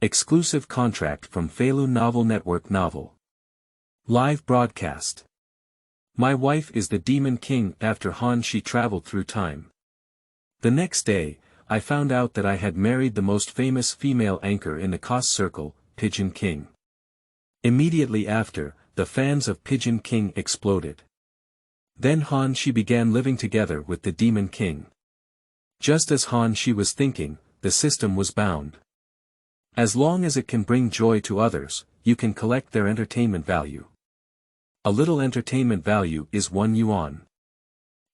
Exclusive contract from Feilu Novel Network Novel. Live broadcast. My wife is the Demon King. After Han she traveled through time. The next day, I found out that I had married the most famous female anchor in the cost circle, Pigeon King. Immediately after, the fans of Pigeon King exploded. Then Han she began living together with the Demon King. Just as Han she was thinking, the system was bound. As long as it can bring joy to others, you can collect their entertainment value. A little entertainment value is 1 yuan.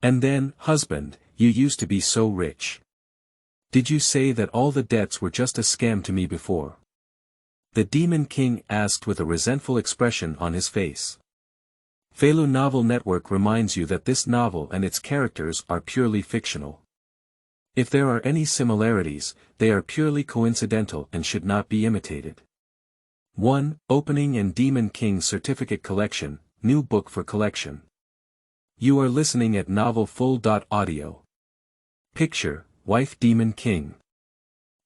And then, husband, you used to be so rich. Did you say that all the debts were just a scam to me before? The Demon King asked with a resentful expression on his face. Feilu Novel Network reminds you that this novel and its characters are purely fictional. If there are any similarities, they are purely coincidental and should not be imitated. 1. Opening and Demon King Certificate Collection, New Book for Collection. You are listening at novelfull.audio. Picture, Wife Demon King.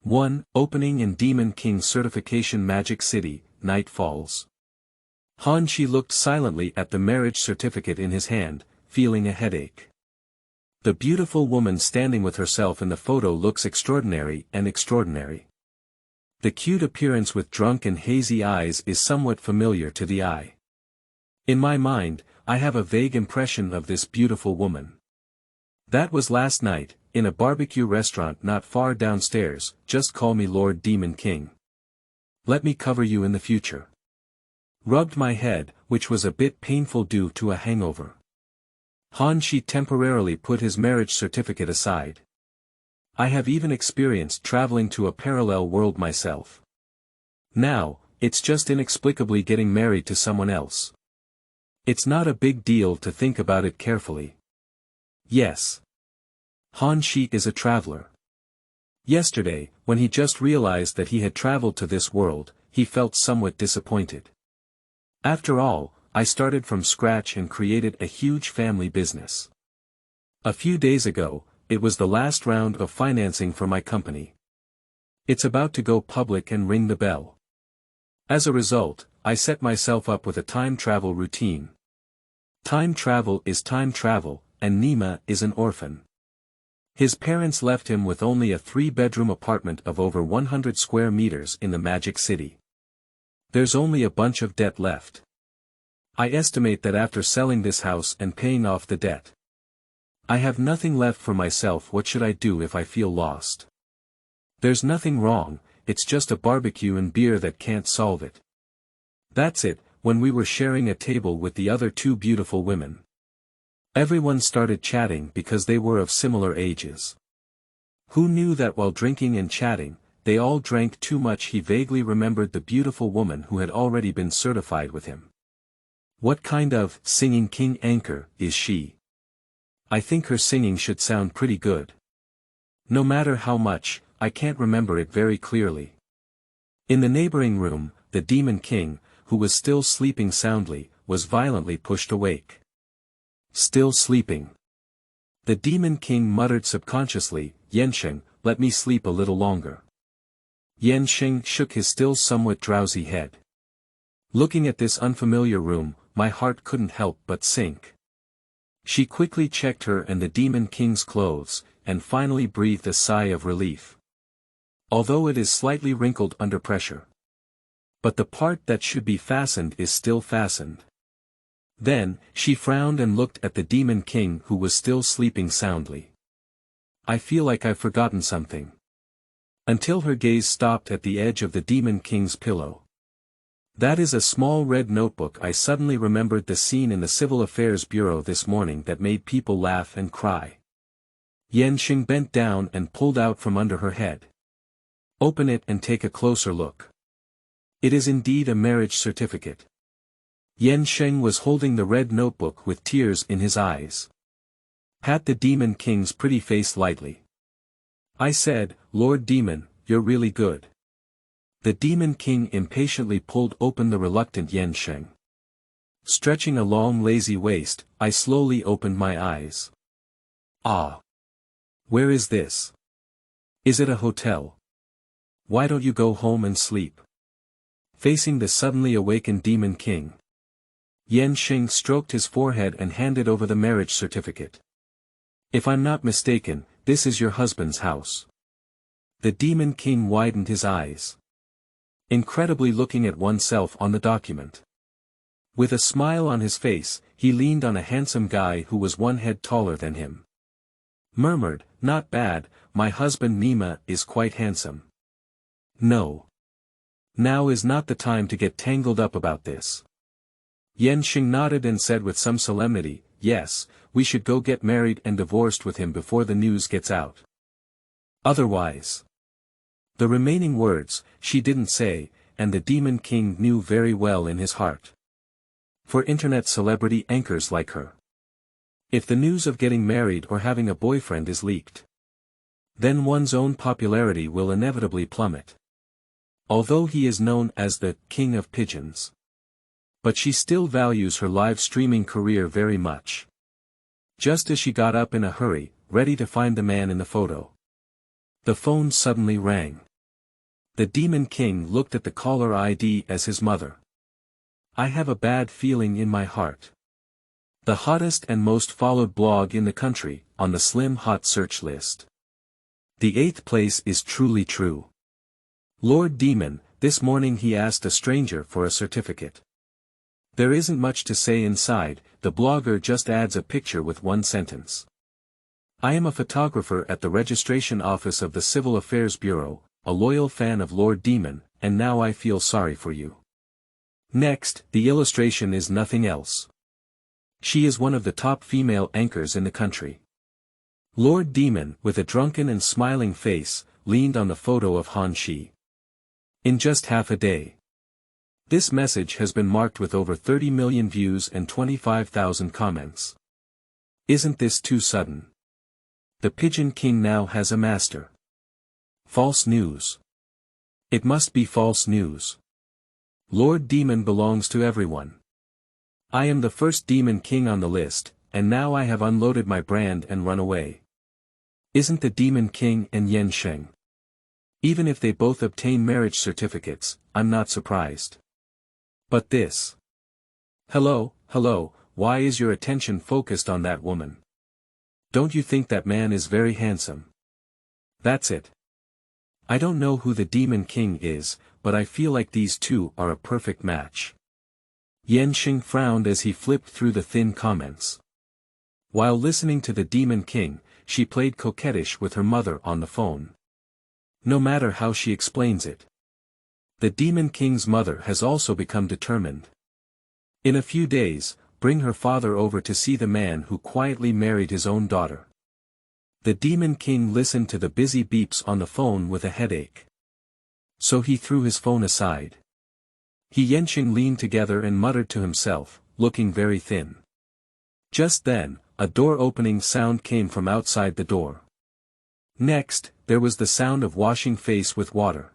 1. Opening and Demon King Certification Magic City, Night Falls. Han Shi looked silently at the marriage certificate in his hand, feeling a headache. The beautiful woman standing with herself in the photo looks extraordinary and extraordinary. The cute appearance with drunk and hazy eyes is somewhat familiar to the eye. In my mind, I have a vague impression of this beautiful woman. That was last night, in a barbecue restaurant not far downstairs. Just call me Lord Demon King. Let me cover you in the future. Rubbed my head, which was a bit painful due to a hangover. Han Shi temporarily put his marriage certificate aside. I have even experienced traveling to a parallel world myself. Now, it's just inexplicably getting married to someone else. It's not a big deal to think about it carefully. Yes. Han Shi is a traveler. Yesterday, when he just realized that he had traveled to this world, he felt somewhat disappointed. After all, I started from scratch and created a huge family business. A few days ago, it was the last round of financing for my company. It's about to go public and ring the bell. As a result, I set myself up with a time travel routine. Time travel is time travel, and Nima is an orphan. His parents left him with only a 3-bedroom apartment of over 100 square meters in the Magic City. There's only a bunch of debt left. I estimate that after selling this house and paying off the debt, I have nothing left for myself. What should I do if I feel lost? There's nothing wrong, it's just a barbecue and beer that can't solve it. That's it. When we were sharing a table with the other 2 beautiful women, everyone started chatting because they were of similar ages. Who knew that while drinking and chatting, they all drank too much? He vaguely remembered the beautiful woman who had already been certified with him. What kind of singing king anchor is she? I think her singing should sound pretty good. No matter how much, I can't remember it very clearly. In the neighboring room, the Demon King, who was still sleeping soundly, was violently pushed awake. Still sleeping. The Demon King muttered subconsciously, Yensheng, let me sleep a little longer. Yensheng shook his still somewhat drowsy head. Looking at this unfamiliar room, my heart couldn't help but sink. She quickly checked her and the Demon King's clothes, and finally breathed a sigh of relief. Although it is slightly wrinkled under pressure. But the part that should be fastened is still fastened. Then, she frowned and looked at the Demon King who was still sleeping soundly. I feel like I've forgotten something. Until her gaze stopped at the edge of the Demon King's pillow. That is a small red notebook. I suddenly remembered the scene in the Civil Affairs Bureau this morning that made people laugh and cry. Yensheng bent down and pulled out from under her head. Open it and take a closer look. It is indeed a marriage certificate. Yensheng was holding the red notebook with tears in his eyes. Pat the Demon King's pretty face lightly. I said, Lord Demon, you're really good. The Demon King impatiently pulled open the reluctant Yensheng. Stretching a long lazy waist, I slowly opened my eyes. Ah! Where is this? Is it a hotel? Why don't you go home and sleep? Facing the suddenly awakened Demon King, Yan Xing stroked his forehead and handed over the marriage certificate. If I'm not mistaken, this is your husband's house. The Demon King widened his eyes, incredibly looking at oneself on the document. With a smile on his face, he leaned on a handsome guy who was one head taller than him. Murmured, "Not bad, my husband Nima is quite handsome." No. Now is not the time to get tangled up about this. Yan Xing nodded and said with some solemnity, "Yes, we should go get married and divorced with him before the news gets out. Otherwise." The remaining words, she didn't say, and the Demon King knew very well in his heart. For internet celebrity anchors like her, if the news of getting married or having a boyfriend is leaked, then one's own popularity will inevitably plummet. Although he is known as the King of Pigeons, but she still values her live streaming career very much. Just as she got up in a hurry, ready to find the man in the photo, the phone suddenly rang. The Demon King looked at the caller ID as his mother. "I have a bad feeling in my heart." The hottest and most followed blog in the country, on the Slim Hot search list. The 8th place is truly true. Lord Demon, this morning he asked a stranger for a certificate. There isn't much to say inside, the blogger just adds a picture with one sentence. "I am a photographer at the registration office of the Civil Affairs Bureau, a loyal fan of Lord Demon, and now I feel sorry for you." Next, the illustration is nothing else. She is one of the top female anchors in the country. Lord Demon, with a drunken and smiling face, leaned on the photo of Han Shi. In just half a day, this message has been marked with over 30 million views and 25,000 comments. Isn't this too sudden? The Pigeon King now has a master. False news. It must be false news. Lord Demon belongs to everyone. I am the first Demon King on the list, and now I have unloaded my brand and run away. Isn't the Demon King and Yan Xing? Even if they both obtain marriage certificates, I'm not surprised. But this. Hello, why is your attention focused on that woman? Don't you think that man is very handsome? That's it. I don't know who the Demon King is, but I feel like these two are a perfect match. Yan Xing frowned as he flipped through the thin comments. While listening to the Demon King, she played coquettish with her mother on the phone. No matter how she explains it, the Demon King's mother has also become determined. In a few days, bring her father over to see the man who quietly married his own daughter. The Demon King listened to the busy beeps on the phone with a headache. So he threw his phone aside. Yan Xing leaned together and muttered to himself, looking very thin. Just then, a door-opening sound came from outside the door. Next, there was the sound of washing face with water.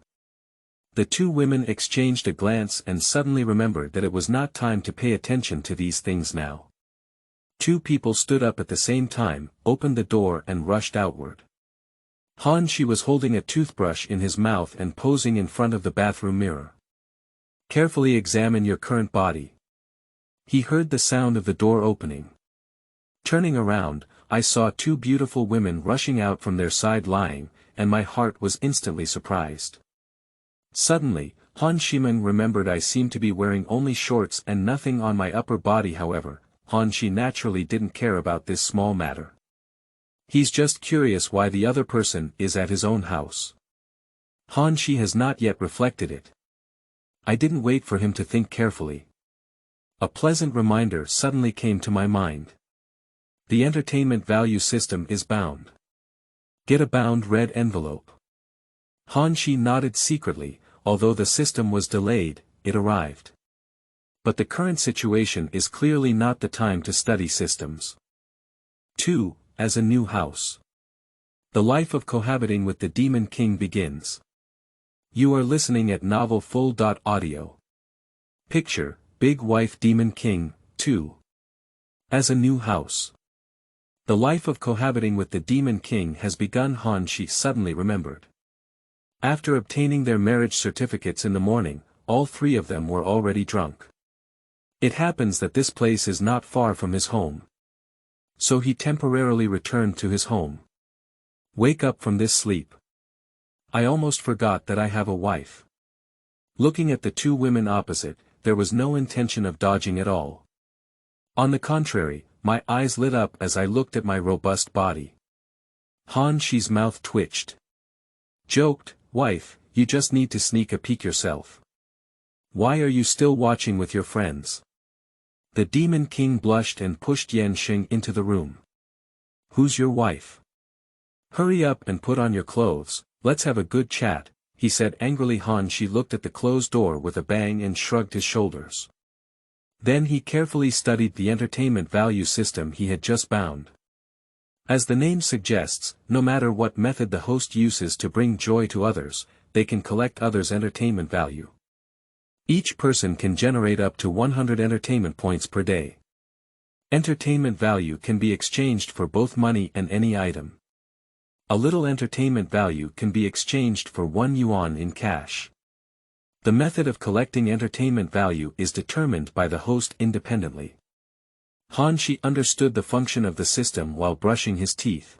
The two women exchanged a glance and suddenly remembered that it was not time to pay attention to these things now. Two people stood up at the same time, opened the door and rushed outward. Han Shi was holding a toothbrush in his mouth and posing in front of the bathroom mirror. Carefully examine your current body. He heard the sound of the door opening. Turning around, I saw two beautiful women rushing out from their side lying, and my heart was instantly surprised. Suddenly, Han Shiman remembered I seemed to be wearing only shorts and nothing on my upper body. However, Han Shi naturally didn't care about this small matter. He's just curious why the other person is at his own house. Han Shi has not yet reflected it. I didn't wait for him to think carefully. A pleasant reminder suddenly came to my mind. The entertainment value system is bound. Get a bound red envelope. Han Shi nodded secretly, although the system was delayed, it arrived. But the current situation is clearly not the time to study systems. 2. As a new house. The life of cohabiting with the Demon King begins. You are listening at Novel Full.audio. Picture, Big Wife Demon King, 2. As a new house. The life of cohabiting with the Demon King has begun. Han Shi suddenly remembered. After obtaining their marriage certificates in the morning, all three of them were already drunk. It happens that this place is not far from his home. So he temporarily returned to his home. Wake up from this sleep. I almost forgot that I have a wife. Looking at the two women opposite, there was no intention of dodging at all. On the contrary, my eyes lit up as I looked at my robust body. Han Shi's mouth twitched. Joked, wife, you just need to sneak a peek yourself. Why are you still watching with your friends? The Demon King blushed and pushed Yan Xing into the room. Who's your wife? Hurry up and put on your clothes, let's have a good chat, he said angrily. Han Shi looked at the closed door with a bang and shrugged his shoulders. Then he carefully studied the entertainment value system he had just bound. As the name suggests, no matter what method the host uses to bring joy to others, they can collect others' entertainment value. Each person can generate up to 100 entertainment points per day. Entertainment value can be exchanged for both money and any item. A little entertainment value can be exchanged for 1 yuan in cash. The method of collecting entertainment value is determined by the host independently. Han Shi understood the function of the system while brushing his teeth.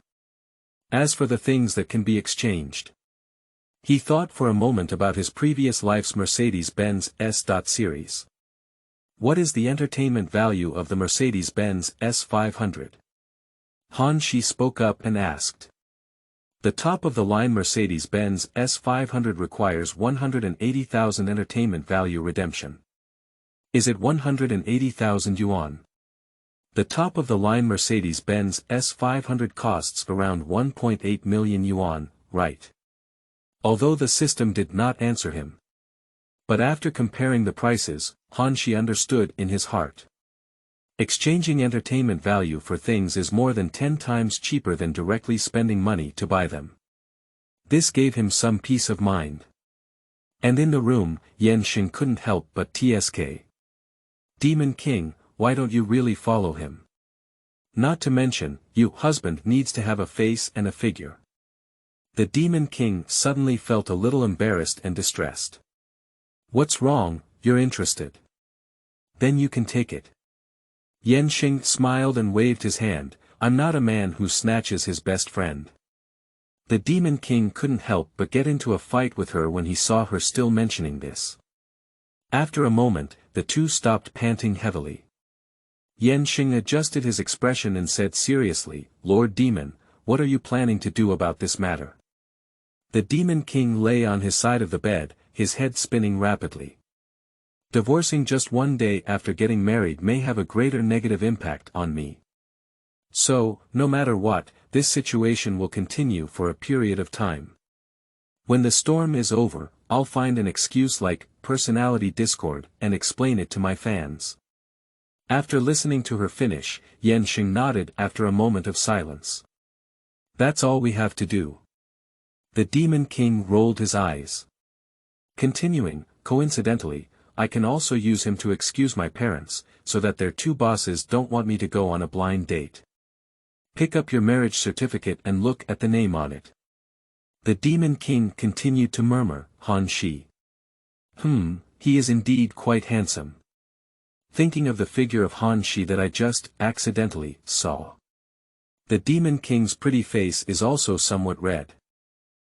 As for the things that can be exchanged, he thought for a moment about his previous life's Mercedes-Benz S-Series. What is the entertainment value of the Mercedes-Benz S500? Han Shi spoke up and asked. The top-of-the-line Mercedes-Benz S500 requires 180,000 entertainment value redemption. Is it 180,000 yuan? The top-of-the-line Mercedes-Benz S500 costs around 1.8 million yuan, right? Although the system did not answer him. But after comparing the prices, Han Shi understood in his heart. Exchanging entertainment value for things is more than 10 times cheaper than directly spending money to buy them. This gave him some peace of mind. And in the room, Yan Xing couldn't help but tsk. Demon King, why don't you really follow him? Not to mention, your husband needs to have a face and a figure. The Demon King suddenly felt a little embarrassed and distressed. What's wrong, you're interested? Then you can take it. Yan Xing smiled and waved his hand. I'm not a man who snatches his best friend. The Demon King couldn't help but get into a fight with her when he saw her still mentioning this. After a moment, the two stopped panting heavily. Yan Xing adjusted his expression and said seriously, Lord Demon, what are you planning to do about this matter? The Demon King lay on his side of the bed, his head spinning rapidly. Divorcing just one day after getting married may have a greater negative impact on me. So, no matter what, this situation will continue for a period of time. When the storm is over, I'll find an excuse like personality discord and explain it to my fans. After listening to her finish, Yan Xing nodded after a moment of silence. That's all we have to do. The Demon King rolled his eyes. Continuing, coincidentally, I can also use him to excuse my parents, so that their two bosses don't want me to go on a blind date. Pick up your marriage certificate and look at the name on it. The Demon King continued to murmur, Han Shi. He is indeed quite handsome. Thinking of the figure of Han Shi that I just accidentally saw. The Demon King's pretty face is also somewhat red.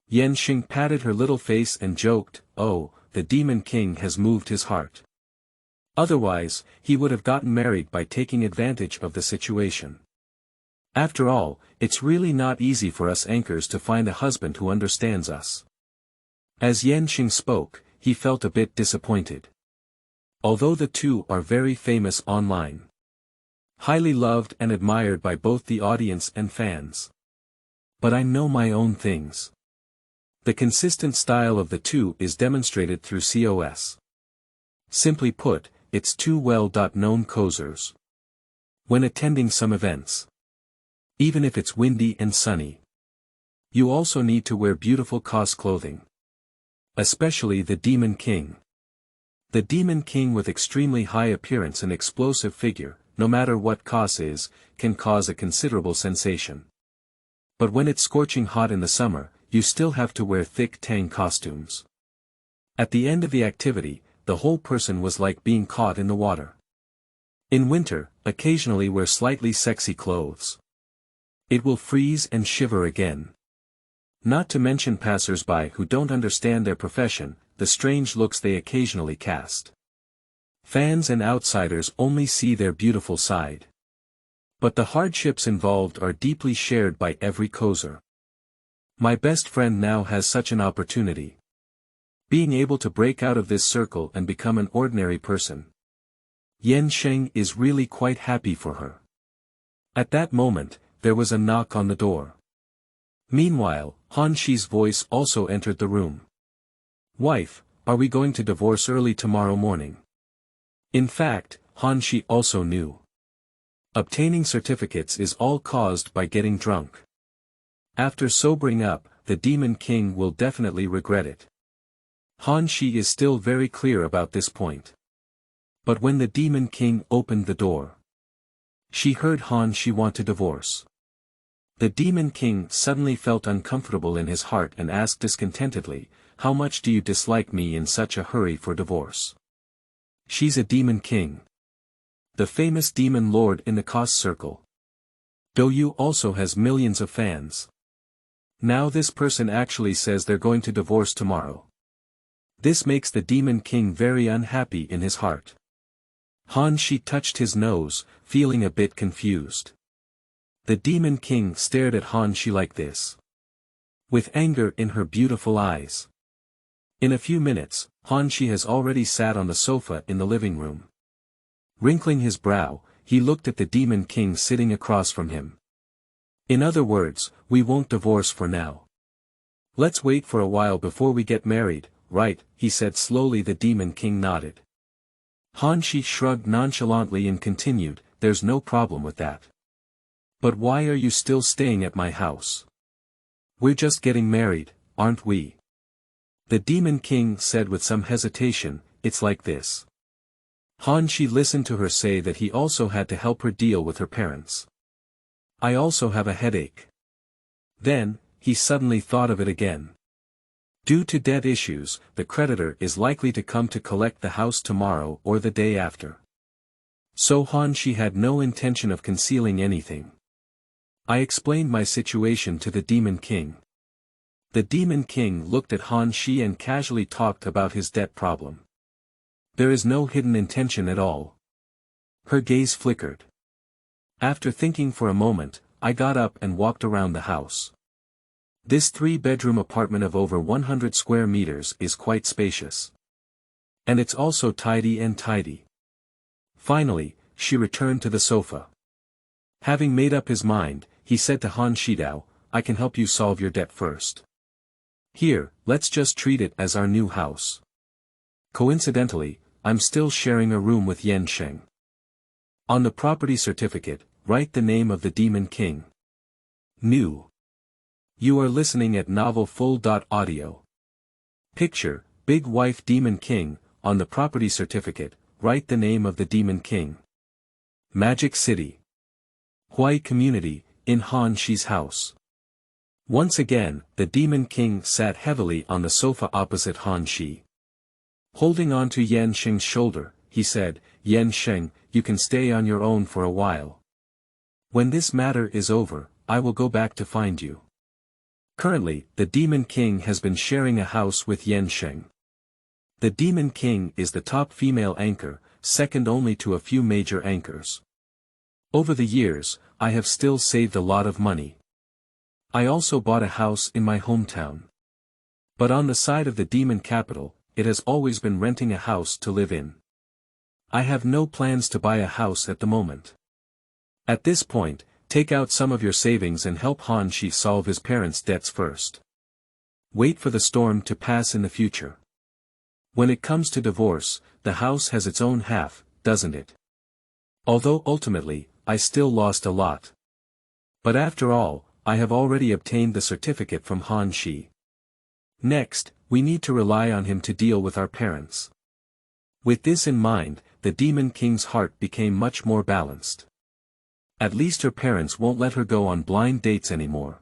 Yan Xing patted her little face and joked, oh, the Demon King has moved his heart. Otherwise, he would have gotten married by taking advantage of the situation. After all, it's really not easy for us anchors to find a husband who understands us. As Yan Xing spoke, he felt a bit disappointed. Although the two are very famous online. Highly loved and admired by both the audience and fans. But I know my own things. The consistent style of the two is demonstrated through COS. Simply put, it's two well-known cosers. When attending some events. Even if it's windy and sunny. You also need to wear beautiful cos clothing. Especially the Demon King. The Demon King with extremely high appearance and explosive figure, no matter what cos is, can cause a considerable sensation. But when it's scorching hot in the summer, you still have to wear thick tang costumes. At the end of the activity, the whole person was like being caught in the water. In winter, occasionally wear slightly sexy clothes. It will freeze and shiver again. Not to mention passers-by who don't understand their profession, the strange looks they occasionally cast. Fans and outsiders only see their beautiful side. But the hardships involved are deeply shared by every cozer. My best friend now has such an opportunity. Being able to break out of this circle and become an ordinary person. Yan Sheng is really quite happy for her. At that moment, there was a knock on the door. Meanwhile, Han Shi's voice also entered the room. Wife, are we going to divorce early tomorrow morning? In fact, Han Shi also knew. Obtaining certificates is all caused by getting drunk. After sobering up, the Demon King will definitely regret it. Han Shi is still very clear about this point. But when the Demon King opened the door, she heard Han Shi want to divorce. The Demon King suddenly felt uncomfortable in his heart and asked discontentedly, "How much do you dislike me in such a hurry for divorce?" She's a Demon King. The famous demon lord in the Cos circle. Douyu also has millions of fans. Now this person actually says they're going to divorce tomorrow. This makes the Demon King very unhappy in his heart. Han Shi touched his nose, feeling a bit confused. The Demon King stared at Han Shi like this, with anger in her beautiful eyes. In a few minutes, Han Shi has already sat on the sofa in the living room. Wrinkling his brow, he looked at the Demon King sitting across from him. In other words, we won't divorce for now. Let's wait for a while before we get married, right? He said slowly. The Demon King nodded. Han Shi shrugged nonchalantly and continued, there's no problem with that. But why are you still staying at my house? We're just getting married, aren't we? The Demon King said with some hesitation, it's like this. Han Shi listened to her say that he also had to help her deal with her parents. I also have a headache. Then, he suddenly thought of it again. Due to debt issues, the creditor is likely to come to collect the house tomorrow or the day after. So Han Shi had no intention of concealing anything. I explained my situation to the Demon King. The Demon King looked at Han Shi and casually talked about his debt problem. There is no hidden intention at all. Her gaze flickered. After thinking for a moment, I got up and walked around the house. This 3-bedroom apartment of over 100 square meters is quite spacious. And it's also tidy. Finally, she returned to the sofa. Having made up his mind, he said to Han Shidao, I can help you solve your debt first. Here, let's just treat it as our new house. Coincidentally, I'm still sharing a room with Yan Sheng. On the property certificate, write the name of the Demon King. New. You are listening at novelfull.audio. Picture, Big Wife Demon King, on the property certificate, write the name of the Demon King. Magic City. Huai Community, in Han Shi's house. Once again, the Demon King sat heavily on the sofa opposite Han Shi. Holding on to Yan Sheng's shoulder, he said, Yan Sheng, you can stay on your own for a while. When this matter is over, I will go back to find you. Currently, the Demon King has been sharing a house with Yan Sheng. The Demon King is the top female anchor, second only to a few major anchors. Over the years, I have still saved a lot of money. I also bought a house in my hometown. But on the side of the demon capital, it has always been renting a house to live in. I have no plans to buy a house at the moment. At this point, take out some of your savings and help Han Shi solve his parents' debts first. Wait for the storm to pass in the future. When it comes to divorce, the house has its own half, doesn't it? Although ultimately, I still lost a lot. But after all, I have already obtained the certificate from Han Shi. Next, we need to rely on him to deal with our parents. With this in mind, the Demon King's heart became much more balanced. At least her parents won't let her go on blind dates anymore.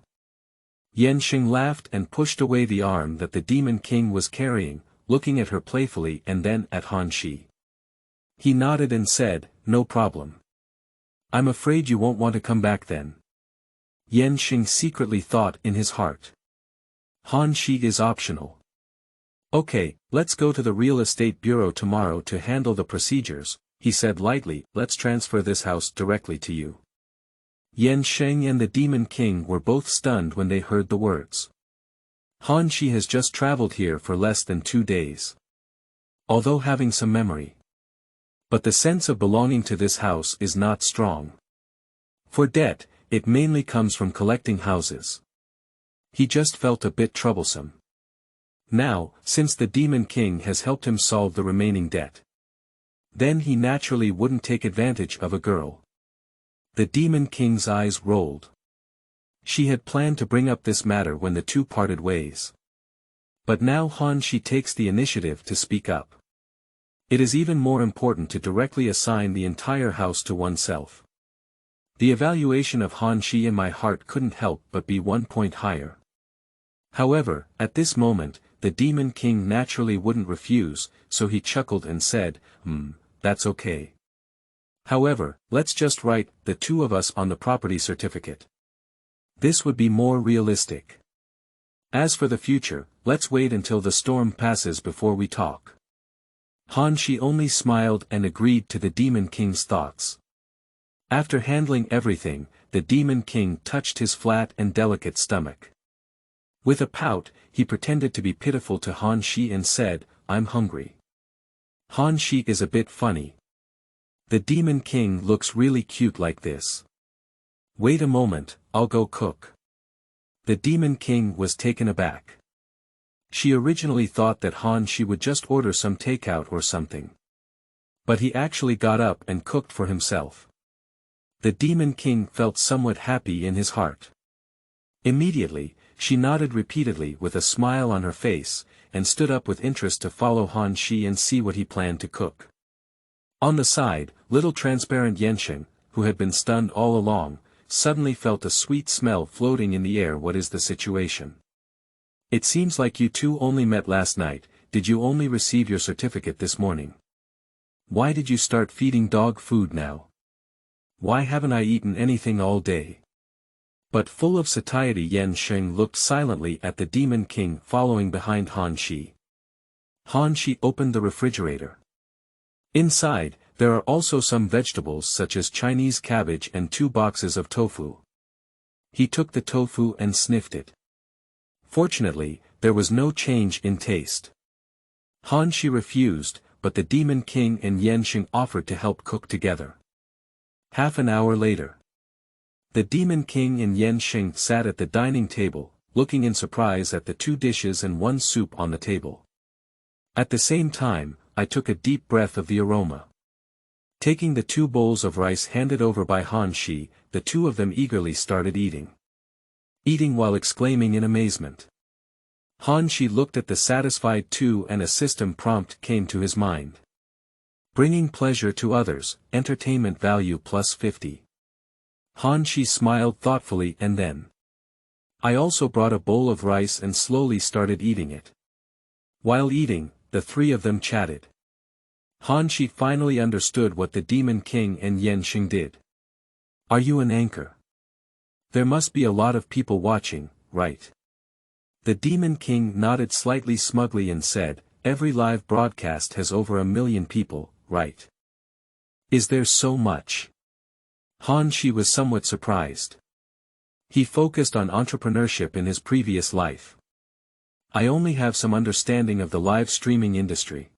Yanxing laughed and pushed away the arm that the Demon King was carrying, looking at her playfully and then at Han Shi. He nodded and said, "No problem. I'm afraid you won't want to come back then." Yanxing secretly thought in his heart. Han Shi is optional. "Okay, let's go to the real estate bureau tomorrow to handle the procedures," he said lightly. "Let's transfer this house directly to you." Yanxing and the Demon King were both stunned when they heard the words. Han Shi has just traveled here for less than 2 days. Although having some memory. But the sense of belonging to this house is not strong. For debt, it mainly comes from collecting houses. He just felt a bit troublesome. Now, since the Demon King has helped him solve the remaining debt, then he naturally wouldn't take advantage of a girl. The Demon King's eyes rolled. She had planned to bring up this matter when the two parted ways. But now Han Shi takes the initiative to speak up. It is even more important to directly assign the entire house to oneself. The evaluation of Han Shi in my heart couldn't help but be 1 point higher. However, at this moment, the Demon King naturally wouldn't refuse, so he chuckled and said, That's okay. However, let's just write, the two of us on the property certificate. This would be more realistic. As for the future, let's wait until the storm passes before we talk." Han Shi only smiled and agreed to the Demon King's thoughts. After handling everything, the Demon King touched his flat and delicate stomach. With a pout, he pretended to be pitiful to Han Shi and said, "I'm hungry." Han Shi is a bit funny. The Demon King looks really cute like this. "Wait a moment, I'll go cook." The Demon King was taken aback. She originally thought that Han Shi would just order some takeout or something. But he actually got up and cooked for himself. The Demon King felt somewhat happy in his heart. Immediately, she nodded repeatedly with a smile on her face, and stood up with interest to follow Han Shi and see what he planned to cook. On the side, little transparent Yanxing, who had been stunned all along, suddenly felt a sweet smell floating in the air. "What is the situation? It seems like you two only met last night. Did you only receive your certificate this morning? Why did you start feeding dog food now? Why haven't I eaten anything all day?" But full of satiety, Yanxing looked silently at the Demon King following behind Han Shi. Han Shi opened the refrigerator. Inside, there are also some vegetables such as Chinese cabbage and 2 boxes of tofu. He took the tofu and sniffed it. Fortunately, there was no change in taste. Han Shi refused, but the Demon King and Yanxing offered to help cook together. Half an hour later, the Demon King and Yanxing sat at the dining table, looking in surprise at the 2 dishes and 1 soup on the table. At the same time, I took a deep breath of the aroma. Taking the 2 bowls of rice handed over by Han Shi, the 2 of them eagerly started eating. Eating while exclaiming in amazement. Han Shi looked at the satisfied 2 and a system prompt came to his mind. Bringing pleasure to others, entertainment value plus 50. Han Shi smiled thoughtfully and then. I also brought a bowl of rice and slowly started eating it. While eating, the 3 of them chatted. Han Shi finally understood what the Demon King and Yanxing did. "Are you an anchor? There must be a lot of people watching, right?" The Demon King nodded slightly smugly and said, "Every live broadcast has over 1 million people, right?" "Is there so much?" Han Shi was somewhat surprised. He focused on entrepreneurship in his previous life. "I only have some understanding of the live streaming industry."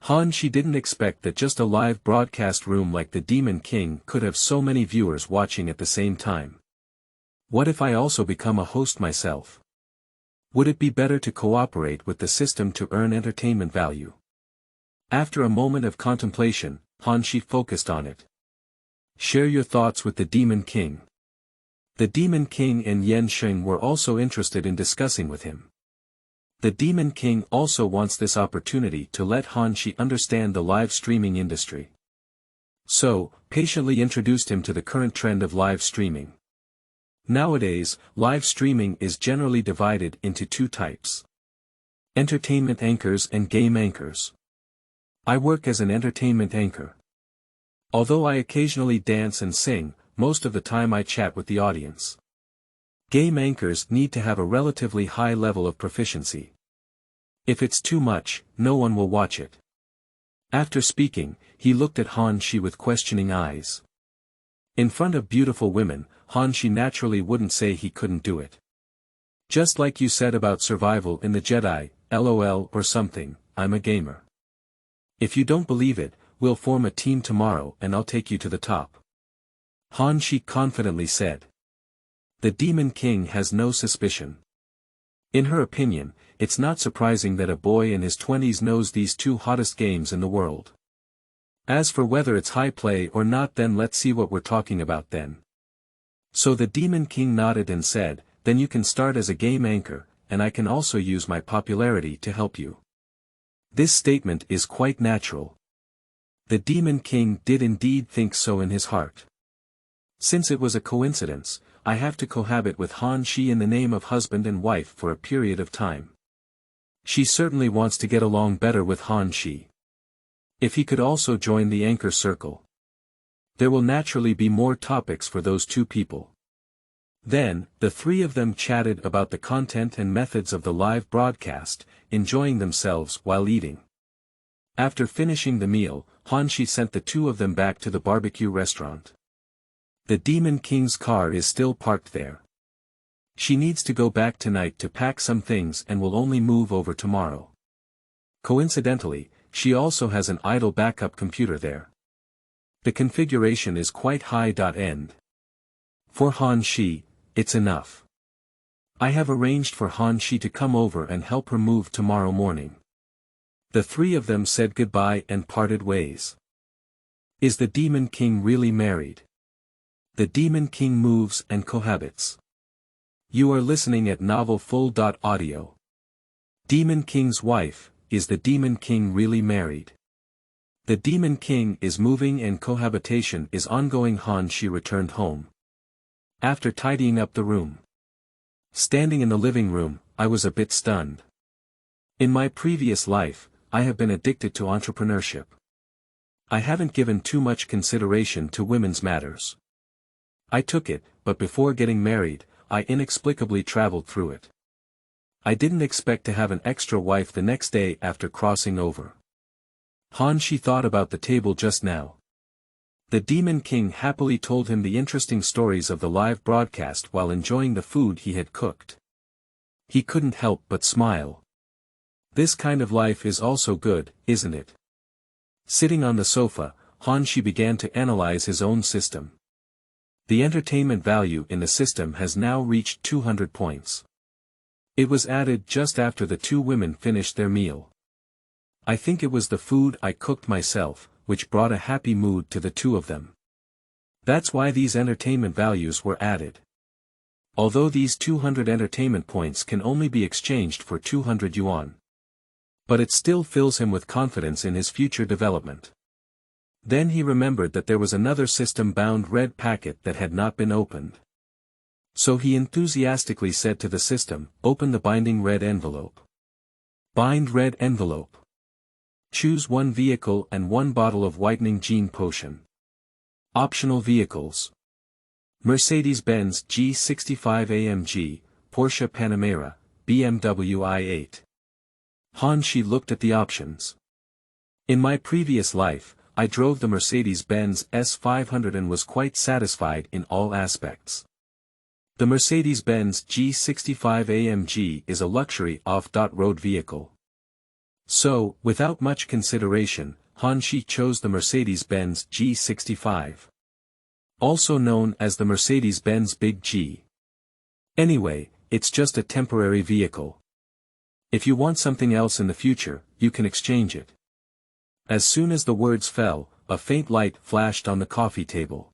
Han Shi didn't expect that just a live broadcast room like the Demon King could have so many viewers watching at the same time. What if I also become a host myself? Would it be better to cooperate with the system to earn entertainment value? After a moment of contemplation, Han Shi focused on it. Share your thoughts with the Demon King. The Demon King and Yanxing were also interested in discussing with him. The Demon King also wants this opportunity to let Han Shi understand the live streaming industry. So, patiently introduced him to the current trend of live streaming. Nowadays, live streaming is generally divided into two types: entertainment anchors and game anchors. I work as an entertainment anchor. Although I occasionally dance and sing, most of the time I chat with the audience. Game anchors need to have a relatively high level of proficiency. If it's too much, no one will watch it. After speaking, he looked at Han Shi with questioning eyes. In front of beautiful women, Han Shi naturally wouldn't say he couldn't do it. Just like you said about survival in the Jedi, LOL or something, I'm a gamer. If you don't believe it, we'll form a team tomorrow and I'll take you to the top. Han Shi confidently said. The Demon King has no suspicion. In her opinion, it's not surprising that a boy in his 20s knows these two hottest games in the world. As for whether it's high play or not, then let's see what we're talking about then. So the Demon King nodded and said, then you can start as a game anchor, and I can also use my popularity to help you. This statement is quite natural. The Demon King did indeed think so in his heart. Since it was a coincidence, I have to cohabit with Han Shi in the name of husband and wife for a period of time. She certainly wants to get along better with Han Shi. If he could also join the anchor circle, there will naturally be more topics for those two people. Then, the three of them chatted about the content and methods of the live broadcast, enjoying themselves while eating. After finishing the meal, Han Shi sent the two of them back to the barbecue restaurant. The Demon King's car is still parked there. She needs to go back tonight to pack some things and will only move over tomorrow. Coincidentally, she also has an idle backup computer there. The configuration is quite high-end. For Han Shi, it's enough. I have arranged for Han Shi to come over and help her move tomorrow morning. The three of them said goodbye and parted ways. Is the Demon King really married? The Demon King moves and cohabits. You are listening at novelfull.audio. Demon King's wife, is the Demon King really married? The Demon King is moving and cohabitation is ongoing. Han Shi returned home. After tidying up the room. Standing in the living room, I was a bit stunned. In my previous life, I have been addicted to entrepreneurship. I haven't given too much consideration to women's matters. I took it, but before getting married, I inexplicably traveled through it. I didn't expect to have an extra wife the next day after crossing over. Han Shi thought about the table just now. The Demon King happily told him the interesting stories of the live broadcast while enjoying the food he had cooked. He couldn't help but smile. This kind of life is also good, isn't it? Sitting on the sofa, Han Shi began to analyze his own system. The entertainment value in the system has now reached 200 points. It was added just after the two women finished their meal. I think it was the food I cooked myself, which brought a happy mood to the two of them. That's why these entertainment values were added. Although these 200 entertainment points can only be exchanged for 200 yuan. But it still fills him with confidence in his future development. Then he remembered that there was another system-bound red packet that had not been opened. So he enthusiastically said to the system, "Open the binding red envelope." Bind red envelope. Choose one vehicle and one bottle of whitening gene potion. Optional vehicles. Mercedes-Benz G65 AMG, Porsche Panamera, BMW i8. Han Shi looked at the options. In my previous life, I drove the Mercedes-Benz S500 and was quite satisfied in all aspects. The Mercedes-Benz G65 AMG is a luxury off-road vehicle. So, without much consideration, Han Shi chose the Mercedes-Benz G65. Also known as the Mercedes-Benz Big G. Anyway, it's just a temporary vehicle. If you want something else in the future, you can exchange it. As soon as the words fell, a faint light flashed on the coffee table.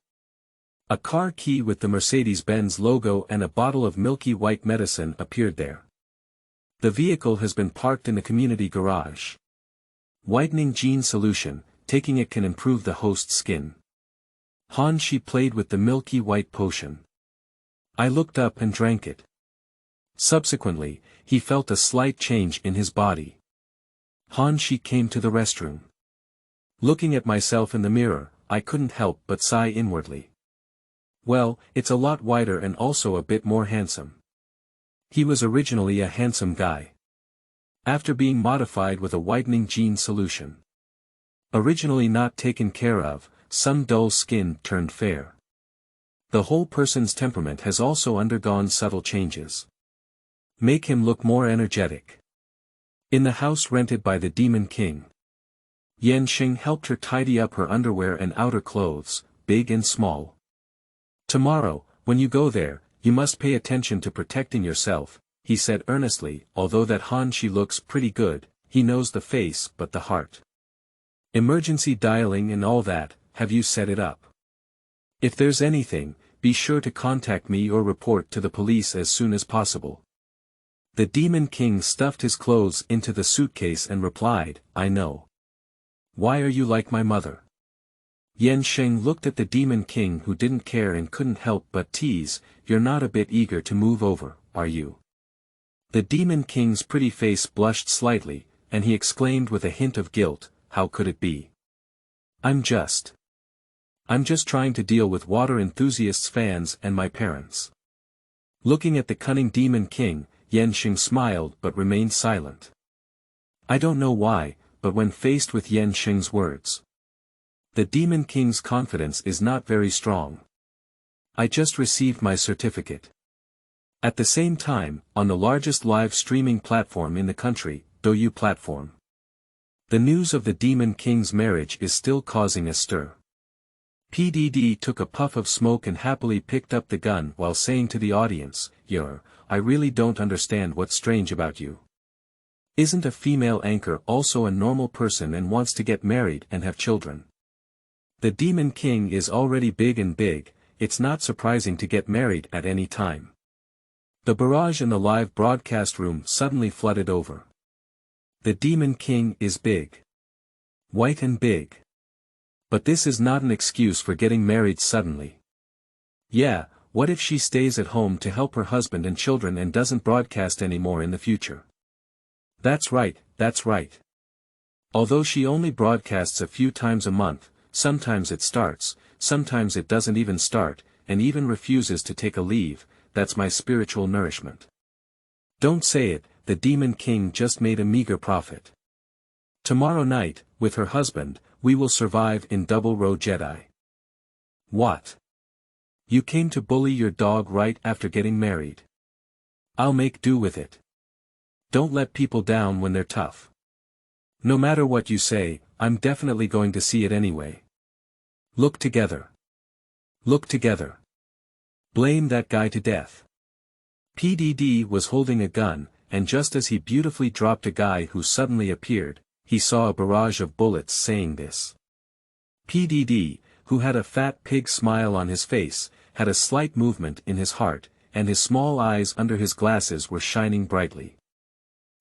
A car key with the Mercedes-Benz logo and a bottle of milky white medicine appeared there. The vehicle has been parked in the community garage. Whitening gene solution, taking it can improve the host's skin. Han Shi played with the milky white potion. I looked up and drank it. Subsequently, he felt a slight change in his body. She came to the restroom. Looking at myself in the mirror, I couldn't help but sigh inwardly. Well, it's a lot wider and also a bit more handsome. He was originally a handsome guy. After being modified with a whitening gene solution. Originally not taken care of, some dull skin turned fair. The whole person's temperament has also undergone subtle changes. Make him look more energetic. In the house rented by the Demon King, Yanxing helped her tidy up her underwear and outer clothes, big and small. Tomorrow, when you go there, you must pay attention to protecting yourself, he said earnestly. Although that she looks pretty good, he knows the face but the heart. Emergency dialing and all that, have you set it up? If there's anything, be sure to contact me or report to the police as soon as possible. The Demon King stuffed his clothes into the suitcase and replied, I know. Why are you like my mother? Yanxing looked at the Demon King, who didn't care and couldn't help but tease, you're not a bit eager to move over, are you? The Demon King's pretty face blushed slightly, and he exclaimed with a hint of guilt, how could it be? I'm just trying to deal with water enthusiasts, fans and my parents. Looking at the cunning Demon King, Yanxing smiled but remained silent. I don't know why, but when faced with Yanxing's words, the Demon King's confidence is not very strong. I just received my certificate. At the same time, on the largest live streaming platform in the country, Douyu platform. The news of the Demon King's marriage is still causing a stir. PDD took a puff of smoke and happily picked up the gun while saying to the audience, I really don't understand what's strange about you. Isn't a female anchor also a normal person and wants to get married and have children? The Demon King is already big and big, it's not surprising to get married at any time. The barrage in the live broadcast room suddenly flooded over. The Demon King is big. White and big. But this is not an excuse for getting married suddenly. Yeah, what if she stays at home to help her husband and children and doesn't broadcast anymore in the future? That's right, that's right. Although she only broadcasts a few times a month, sometimes it starts, sometimes it doesn't even start, and even refuses to take a leave, that's my spiritual nourishment. Don't say it, the Demon King just made a meager profit. Tomorrow night, with her husband, we will survive in Double Row Jedi. What? You came to bully your dog right after getting married. I'll make do with it. Don't let people down when they're tough. No matter what you say, I'm definitely going to see it anyway. Look together. Look together. Blame that guy to death. PDD was holding a gun, and just as he beautifully dropped a guy who suddenly appeared, he saw a barrage of bullets saying this. PDD, who had a fat pig smile on his face, had a slight movement in his heart, and his small eyes under his glasses were shining brightly.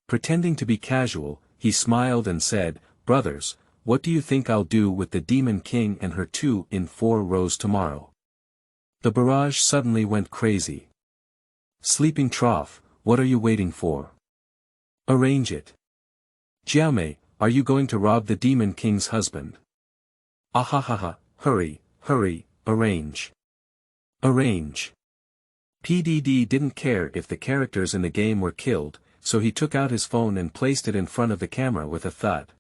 Pretending to be casual, he smiled and said, brothers, what do you think I'll do with the Demon King and her 2 in 4 rows tomorrow? The barrage suddenly went crazy. Sleeping trough, what are you waiting for? Arrange it. Jiaomei, are you going to rob the Demon King's husband? Ahahaha, hurry, hurry, arrange. Arrange. PDD didn't care if the characters in the game were killed, so he took out his phone and placed it in front of the camera with a thud.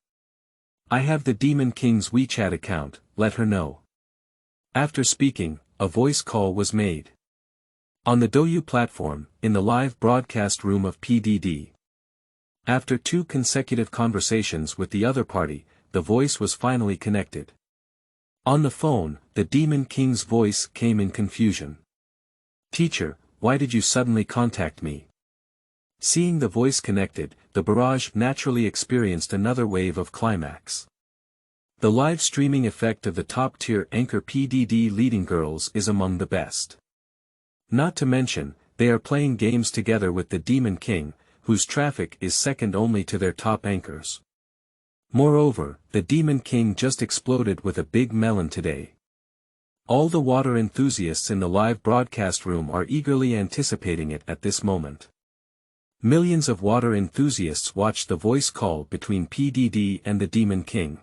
I have the Demon King's WeChat account, let her know. After speaking, a voice call was made. On the Douyu platform, in the live broadcast room of PDD. After 2 consecutive conversations with the other party, the voice was finally connected. On the phone, the Demon King's voice came in confusion. Teacher, why did you suddenly contact me? Seeing the voice connected, the barrage naturally experienced another wave of climax. The live streaming effect of the top-tier anchor PDD leading girls is among the best. Not to mention, they are playing games together with the Demon King, whose traffic is second only to their top anchors. Moreover, the Demon King just exploded with a big melon today. All the water enthusiasts in the live broadcast room are eagerly anticipating it at this moment. Millions of water enthusiasts watch the voice call between PDD and the Demon King.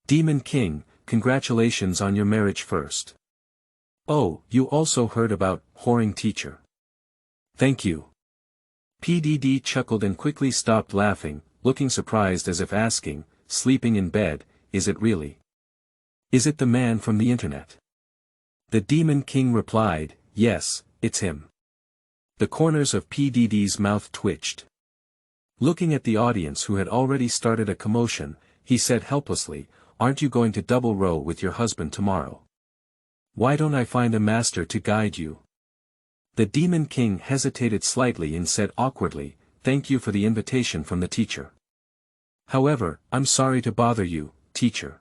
Demon King, congratulations on your marriage first. Oh, you also heard about whoring teacher. Thank you. PDD chuckled and quickly stopped laughing, looking surprised as if asking, sleeping in bed, is it really? Is it the man from the internet? The Demon King replied, yes, it's him. The corners of PDD's mouth twitched. Looking at the audience who had already started a commotion, he said helplessly, aren't you going to double row with your husband tomorrow? Why don't I find a master to guide you? The Demon King hesitated slightly and said awkwardly, thank you for the invitation from the teacher. However, I'm sorry to bother you, teacher.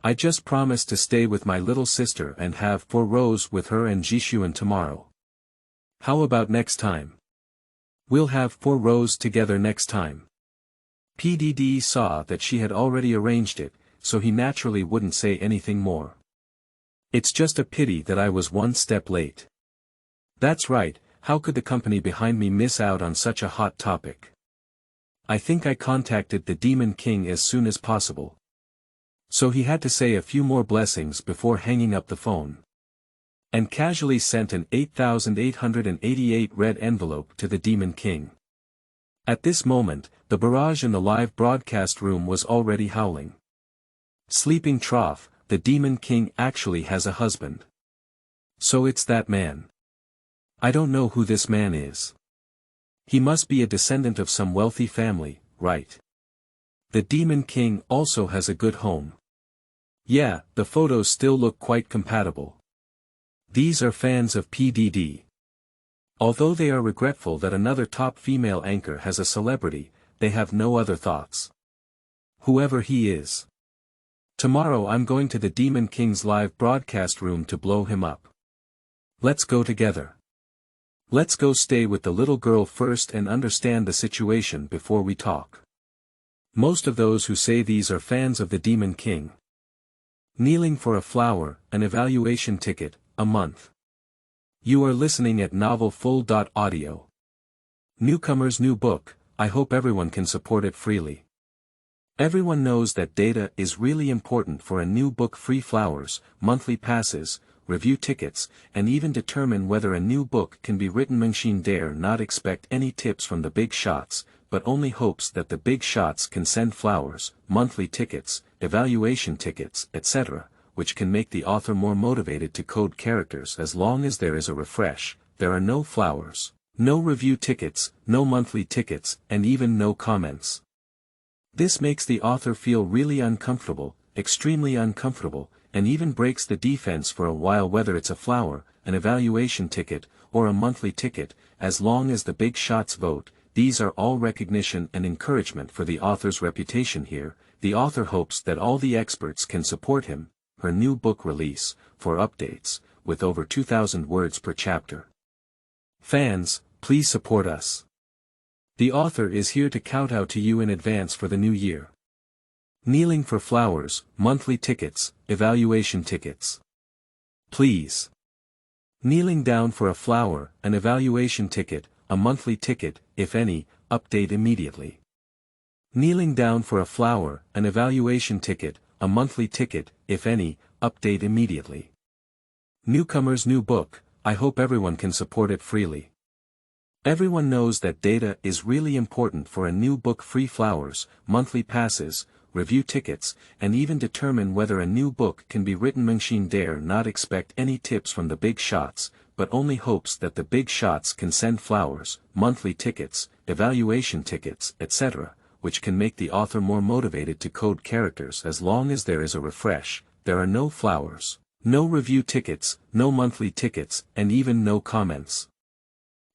I just promised to stay with my little sister and have 4 rows with her and Jishuan tomorrow. How about next time? We'll have 4 rows together next time. PDD saw that she had already arranged it, so he naturally wouldn't say anything more. It's just a pity that I was 1 step late. That's right, how could the company behind me miss out on such a hot topic? I think I contacted the Demon King as soon as possible. So he had to say a few more blessings before hanging up the phone. And casually sent an 8,888 red envelope to the Demon King. At this moment, the barrage in the live broadcast room was already howling. Sleeping trough, the Demon King actually has a husband. So it's that man. I don't know who this man is. He must be a descendant of some wealthy family, right? The Demon King also has a good home. Yeah, the photos still look quite compatible. These are fans of PDD. Although they are regretful that another top female anchor has a celebrity, they have no other thoughts. Whoever he is. Tomorrow I'm going to the Demon King's live broadcast room to blow him up. Let's go together. Let's go stay with the little girl first and understand the situation before we talk. Most of those who say these are fans of the Demon King. Kneeling for a flower, an evaluation ticket, a month. You are listening at novelfull.audio. Newcomer's new book, I hope everyone can support it freely. Everyone knows that data is really important for a new book. Free flowers, monthly passes, review tickets, and even determine whether a new book can be written. Machine dare not expect any tips from the big shots, but only hopes that the big shots can send flowers, monthly tickets, evaluation tickets, etc., which can make the author more motivated to code characters. As long as there is a refresh, there are no flowers, no review tickets, no monthly tickets, and even no comments. This makes the author feel really uncomfortable, extremely uncomfortable, and even breaks the defense for a while. Whether it's a flower, an evaluation ticket, or a monthly ticket, as long as the big shots vote, these are all recognition and encouragement for the author's reputation here. The author hopes that all the experts can support him, her new book release, for updates, with over 2,000 words per chapter. Fans, please support us. The author is here to kowtow to you in advance for the new year. Kneeling for flowers, monthly tickets, evaluation tickets. Please. Kneeling down for a flower, an evaluation ticket, a monthly ticket, if any, update immediately. Kneeling down for a flower, an evaluation ticket, a monthly ticket, if any, update immediately. Newcomer's new book, I hope everyone can support it freely. Everyone knows that data is really important for a new book. Free flowers, monthly passes, review tickets, and even determine whether a new book can be written. Machine dare not expect any tips from the big shots, but only hopes that the big shots can send flowers, monthly tickets, evaluation tickets, etc., which can make the author more motivated to code characters. As long as there is a refresh, there are no flowers, no review tickets, no monthly tickets, and even no comments.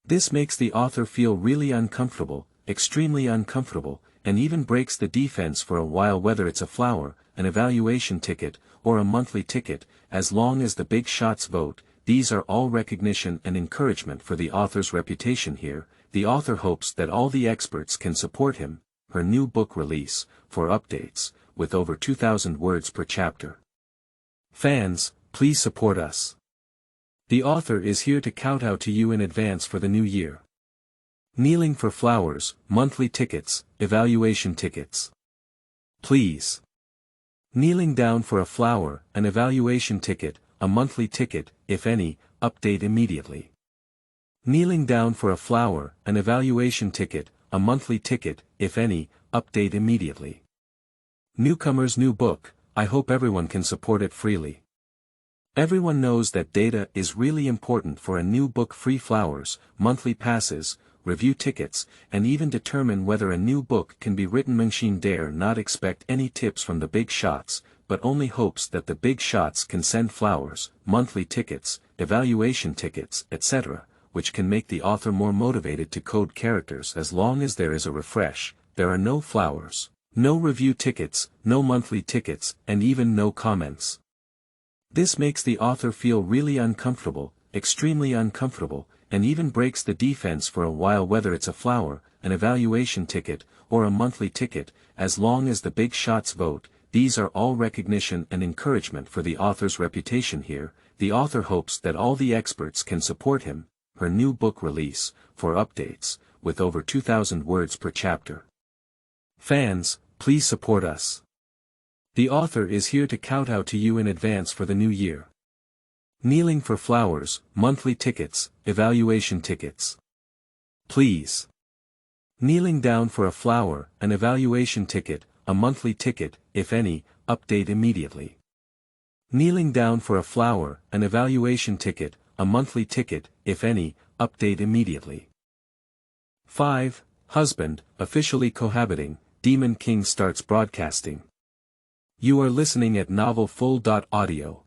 This makes the author feel really uncomfortable, extremely uncomfortable, and even breaks the defense for a while. Whether it's a flower, an evaluation ticket, or a monthly ticket, as long as the big shots vote, these are all recognition and encouragement for the author's reputation here. The author hopes that all the experts can support him, her new book release, for updates, with over 2,000 words per chapter. Fans, please support us. The author is here to kowtow to you in advance for the new year. Kneeling for flowers, monthly tickets, evaluation tickets. Please. Kneeling down for a flower, an evaluation ticket, a monthly ticket, if any, update immediately. Kneeling down for a flower, an evaluation ticket, a monthly ticket, if any, update immediately. Newcomer's new book, I hope everyone can support it freely. Everyone knows that data is really important for a new book. Free flowers, monthly passes, review tickets, and even determine whether a new book can be written. Machine dare not expect any tips from the big shots, but only hopes that the big shots can send flowers, monthly tickets, evaluation tickets, etc., which can make the author more motivated to code characters. As long as there is a refresh, there are no flowers, no review tickets, no monthly tickets, and even no comments. This makes the author feel really uncomfortable, extremely uncomfortable, and even breaks the defense for a while. Whether it's a flower, an evaluation ticket, or a monthly ticket, as long as the big shots vote, these are all recognition and encouragement for the author's reputation here. The author hopes that all the experts can support him, her new book release, for updates, with over 2,000 words per chapter. Fans, please support us. The author is here to kowtow to you in advance for the new year. Kneeling for flowers, monthly tickets, evaluation tickets. Please. Kneeling down for a flower, an evaluation ticket, a monthly ticket, if any, update immediately. Kneeling down for a flower, an evaluation ticket, a monthly ticket, if any, update immediately. 5. Husband, officially cohabiting, Pigeon King starts broadcasting. You are listening at novelfull.audio.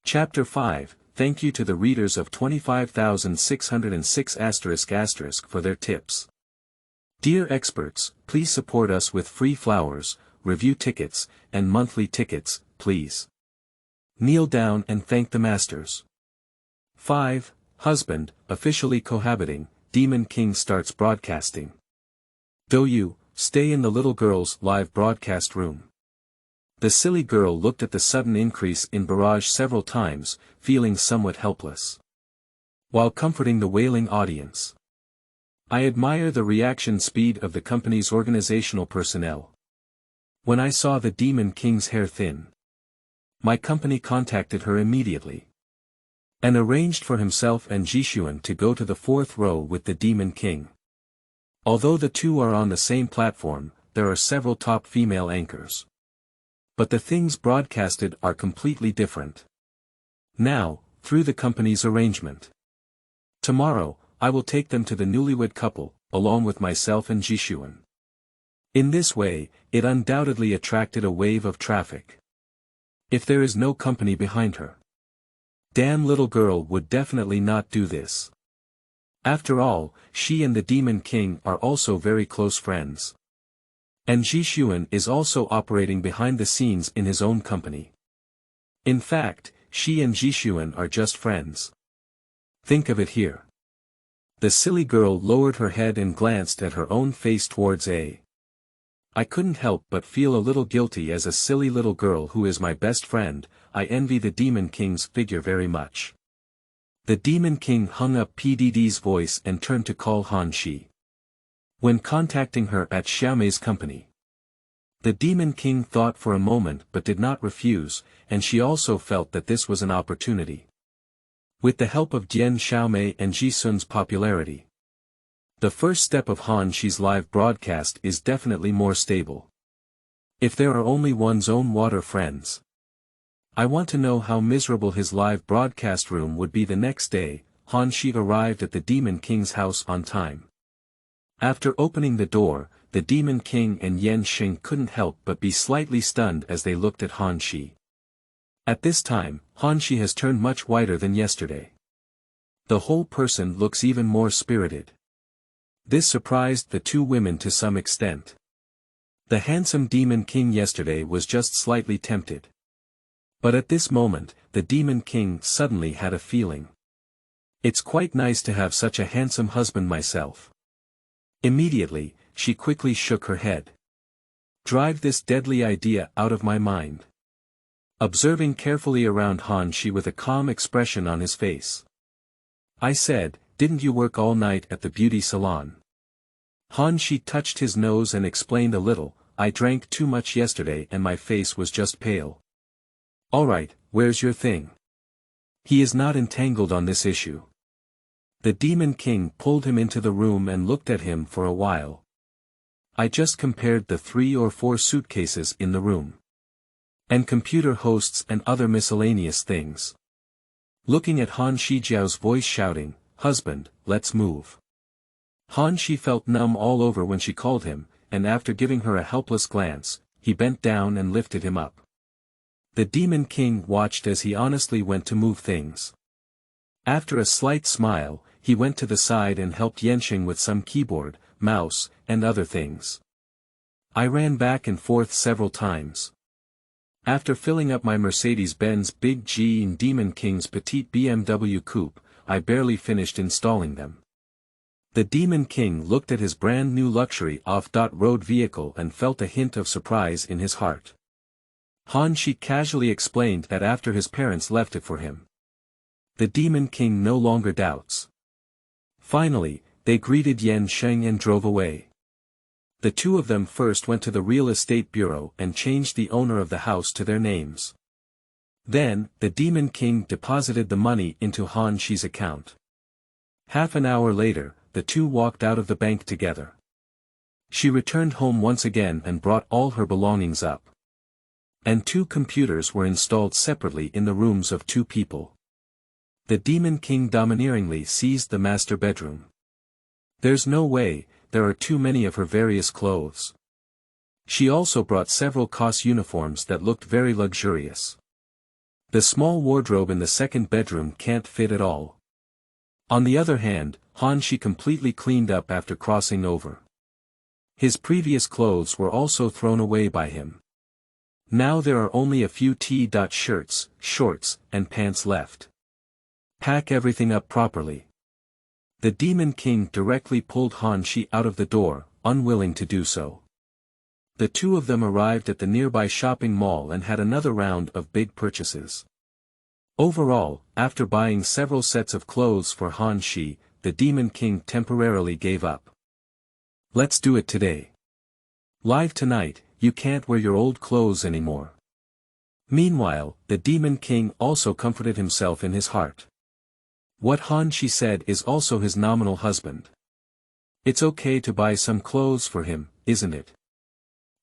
Chapter 5, thank you to the readers of 25,606 ** for their tips. Dear experts, please support us with free flowers, review tickets, and monthly tickets, please. Kneel down and thank the masters. 5. Husband, officially cohabiting, Pigeon King starts broadcasting. Do you stay in the little girl's live broadcast room? The silly girl looked at the sudden increase in barrage several times, feeling somewhat helpless, while comforting the wailing audience. I admire the reaction speed of the company's organizational personnel. When I saw the Pigeon King's hair thin, my company contacted her immediately and arranged for himself and Jishuan to go to the fourth row with the Pigeon King. Although the two are on the same platform, there are several top female anchors. But the things broadcasted are completely different. Now, through the company's arrangement. Tomorrow, I will take them to the newlywed couple, along with myself and Jishuan. In this way, it undoubtedly attracted a wave of traffic. If there is no company behind her, damn little girl would definitely not do this. After all, she and the Pigeon King are also very close friends. And Jishuan is also operating behind the scenes in his own company. In fact, she and Jishuan are just friends. Think of it here. The silly girl lowered her head and glanced at her own face towards A. I couldn't help but feel a little guilty. As a silly little girl who is my best friend, I envy the Pigeon King's figure very much. The Pigeon King hung up PDD's voice and turned to call Han Shi. When contacting her at Xiaomei's company, the Pigeon King thought for a moment but did not refuse, and she also felt that this was an opportunity. With the help of Jian Xiaomei and Jisun's popularity, the first step of Han Shi's live broadcast is definitely more stable. If there are only one's own water friends, I want to know how miserable his live broadcast room would be the next day. Han Shi arrived at the Pigeon King's house on time. After opening the door, the Pigeon King and Yan Xing couldn't help but be slightly stunned as they looked at Han Shi. At this time, Han Shi has turned much whiter than yesterday. The whole person looks even more spirited. This surprised the two women to some extent. The handsome Pigeon King yesterday was just slightly tempted. But at this moment, the Pigeon King suddenly had a feeling. It's quite nice to have such a handsome husband myself. Immediately, she quickly shook her head. Drive this deadly idea out of my mind. observing carefully around Han Shi with a calm expression on his face. I said, "Didn't you work all night at the beauty salon?" Han Shi touched his nose and explained a little, "I drank too much yesterday and my face was just pale." "Alright, where's your thing?" He is not entangled on this issue. The Demon King pulled him into the room and looked at him for a while. I just compared the 3 or 4 suitcases in the room. And computer hosts and other miscellaneous things. Looking at Han Shijiao's voice shouting, "Husband, let's move." Han Shi felt numb all over when she called him, and after giving her a helpless glance, he bent down and lifted him up. The Demon King watched as he honestly went to move things. After a slight smile, he went to the side and helped Yensheng with some keyboard, mouse, and other things. I ran back and forth several times. After filling up my Mercedes-Benz Big G and Demon King's petite BMW coupe, I barely finished installing them. The Demon King looked at his brand new luxury off-road vehicle and felt a hint of surprise in his heart. Han Shi casually explained that after his parents left it for him. The Demon King no longer doubts. Finally, they greeted Yensheng and drove away. The two of them first went to the real estate bureau and changed the owner of the house to their names. Then, the Demon King deposited the money into Han Shi's account. Half an hour later, the two walked out of the bank together. She returned home once again and brought all her belongings up. And 2 computers were installed separately in the rooms of 2 people. The Demon King domineeringly seized the master bedroom. There's no way, there are too many of her various clothes. She also brought several COS uniforms that looked very luxurious. The small wardrobe in the second bedroom can't fit at all. On the other hand, Han Shi completely cleaned up after crossing over. His previous clothes were also thrown away by him. Now there are only a few T-shirts, shorts, and pants left. Pack everything up properly. The Demon King directly pulled Han Shi out of the door, unwilling to do so. The two of them arrived at the nearby shopping mall and had another round of big purchases. Overall, after buying several sets of clothes for Han Shi, the Demon King temporarily gave up. "Let's do it today. Live tonight, you can't wear your old clothes anymore." Meanwhile, the Demon King also comforted himself in his heart. What Han Shi said is also his nominal husband. It's okay to buy some clothes for him, isn't it?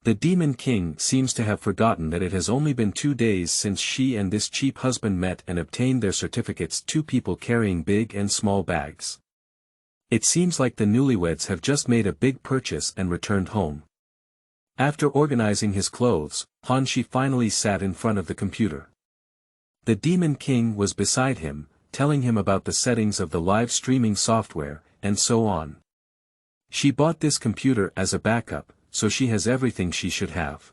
The Demon King seems to have forgotten that it has only been 2 days since she and this cheap husband met and obtained their certificates, 2 people carrying big and small bags. It seems like the newlyweds have just made a big purchase and returned home. After organizing his clothes, Han Shi finally sat in front of the computer. The Demon King was beside him, telling him about the settings of the live streaming software, and so on. She bought this computer as a backup, so she has everything she should have.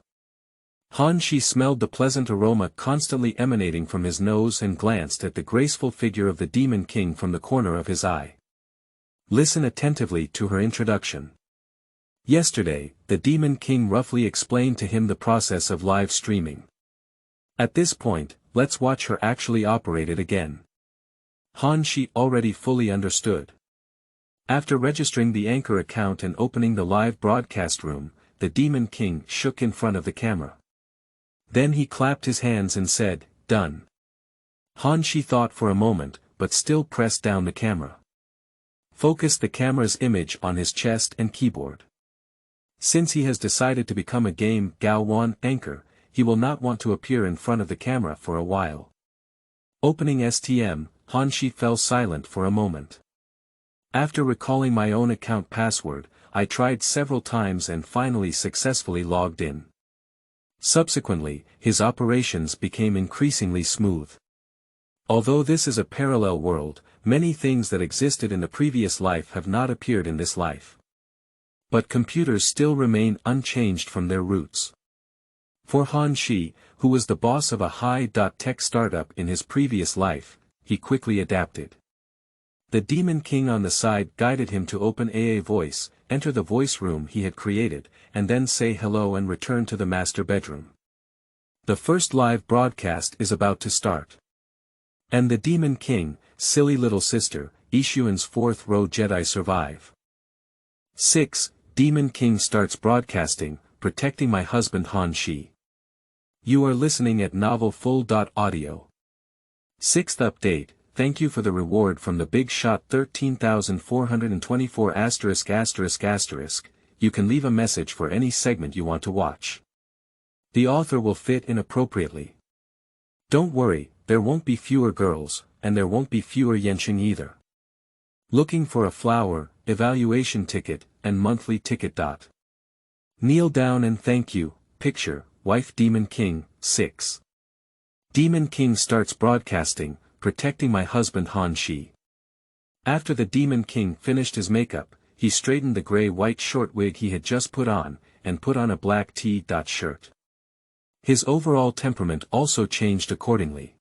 Han Shi smelled the pleasant aroma constantly emanating from his nose and glanced at the graceful figure of the Demon King from the corner of his eye. Listen attentively to her introduction. Yesterday, the Demon King roughly explained to him the process of live streaming. At this point, let's watch her actually operate it again. Han Shi already fully understood. After registering the Anchor account and opening the live broadcast room, the Demon King shook in front of the camera. Then he clapped his hands and said, "Done." Han Shi thought for a moment, but still pressed down the camera. Focused the camera's image on his chest and keyboard. Since he has decided to become a game Gao1 anchor, he will not want to appear in front of the camera for a while. Opening STM, Han Shi fell silent for a moment. After recalling my own account password, I tried several times and finally successfully logged in. Subsequently, his operations became increasingly smooth. Although this is a parallel world, many things that existed in the previous life have not appeared in this life. But computers still remain unchanged from their roots. For Han Shi, who was the boss of a high-tech startup in his previous life, he quickly adapted. The Demon King on the side guided him to open AA Voice, enter the voice room he had created, and then say hello and return to the master bedroom. The first live broadcast is about to start. And the Demon King, silly little sister, Ishuan's fourth row Jedi survive. 6. Demon King starts broadcasting, protecting my husband Han Shi. You are listening at novelfull.audio. 6th update, thank you for the reward from the big shot 13,424 *****. You can leave a message for any segment you want to watch. The author will fit in appropriately. Don't worry, there won't be fewer girls, and there won't be fewer yenching either. Looking for a flower, evaluation ticket, and monthly ticket. Kneel down and thank you, picture, wife Demon King, 6. Demon King starts broadcasting, protecting my husband Han Shi. After the Demon King finished his makeup, he straightened the gray-white short wig he had just put on, and put on a black T-shirt. His overall temperament also changed accordingly.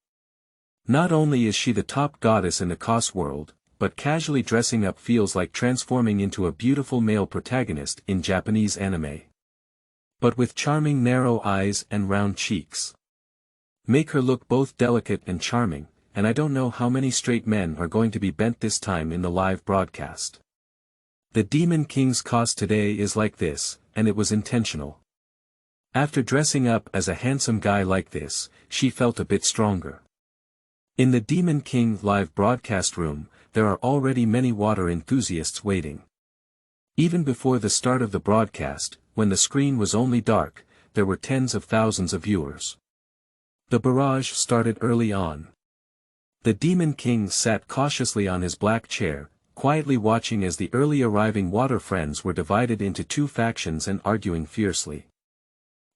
Not only is she the top goddess in the cos world, but casually dressing up feels like transforming into a beautiful male protagonist in Japanese anime. But with charming narrow eyes and round cheeks. Make her look both delicate and charming, and I don't know how many straight men are going to be bent this time in the live broadcast. The Demon King's cos today is like this, and it was intentional. After dressing up as a handsome guy like this, she felt a bit stronger. In the Demon King live broadcast room, there are already many water enthusiasts waiting. Even before the start of the broadcast, when the screen was only dark, there were tens of thousands of viewers. The barrage started early on. The Demon King sat cautiously on his black chair, quietly watching as the early arriving water friends were divided into two factions and arguing fiercely.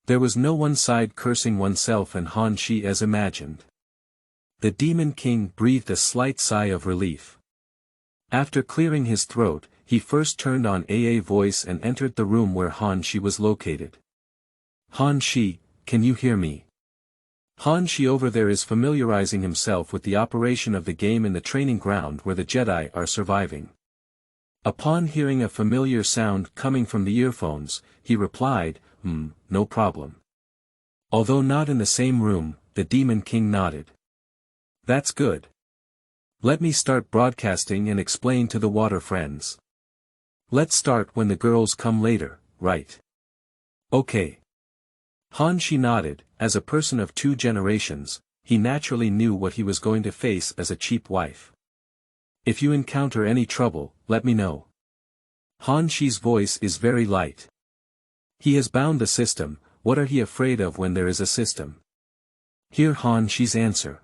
There was no one side cursing oneself and Han Shi as imagined. The Demon King breathed a slight sigh of relief. After clearing his throat, he first turned on AA voice and entered the room where Han Shi was located. Han Shi, can you hear me? Han Shi over there is familiarizing himself with the operation of the game in the training ground where the Jedi are surviving. Upon hearing a familiar sound coming from the earphones, he replied, no problem. Although not in the same room, the Demon King nodded. That's good. Let me start broadcasting and explain to the water friends. Let's start when the girls come later, right? Okay. Han Shi nodded. As a person of two generations, he naturally knew what he was going to face as a cheap wife. If you encounter any trouble, let me know. Han Shi's voice is very light. He has bound the system, what are he afraid of when there is a system? Hear Han Shi's answer.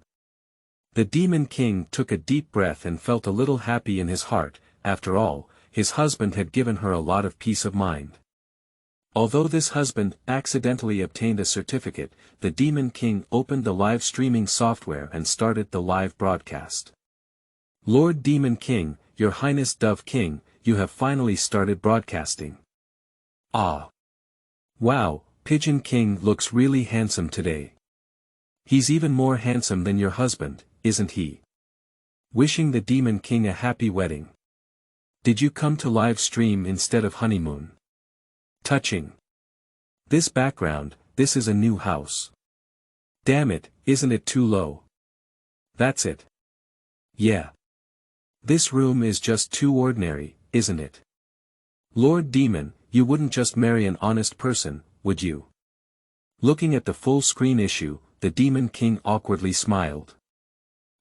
The Demon King took a deep breath and felt a little happy in his heart. After all, his husband had given her a lot of peace of mind. Although this husband accidentally obtained a certificate, the Demon King opened the live streaming software and started the live broadcast. Lord Demon King, Your Highness Dove King, you have finally started broadcasting. Ah! Wow, Pigeon King looks really handsome today. He's even more handsome than your husband, isn't he? Wishing the Demon King a happy wedding. Did you come to live stream instead of honeymoon? Touching. This background, this is a new house. Damn it, isn't it too low? That's it. Yeah. This room is just too ordinary, isn't it? Lord Demon, you wouldn't just marry an honest person, would you? Looking at the full screen issue, the Demon King awkwardly smiled.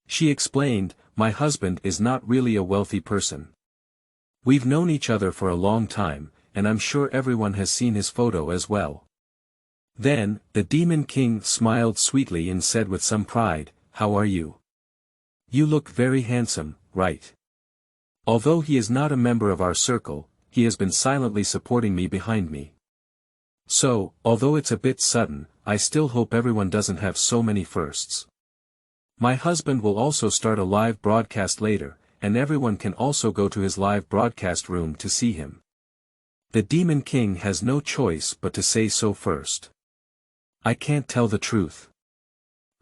She explained, my husband is not really a wealthy person. We've known each other for a long time, and I'm sure everyone has seen his photo as well. Then, the Demon King smiled sweetly and said with some pride, how are you? You look very handsome, right? Although he is not a member of our circle, he has been silently supporting me behind me. So, although it's a bit sudden, I still hope everyone doesn't have so many firsts. My husband will also start a live broadcast later, and everyone can also go to his live broadcast room to see him. The Demon King has no choice but to say so first. I can't tell the truth.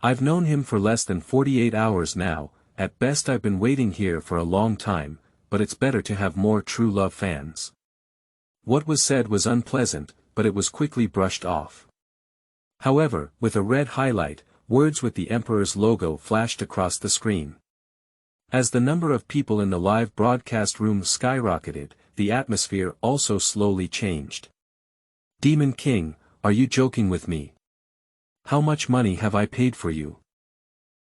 I've known him for less than 48 hours now, at best I've been waiting here for a long time, but it's better to have more true love fans. What was said was unpleasant, but it was quickly brushed off. However, with a red highlight, words with the Emperor's logo flashed across the screen. As the number of people in the live broadcast room skyrocketed, the atmosphere also slowly changed. Demon King, are you joking with me? How much money have I paid for you?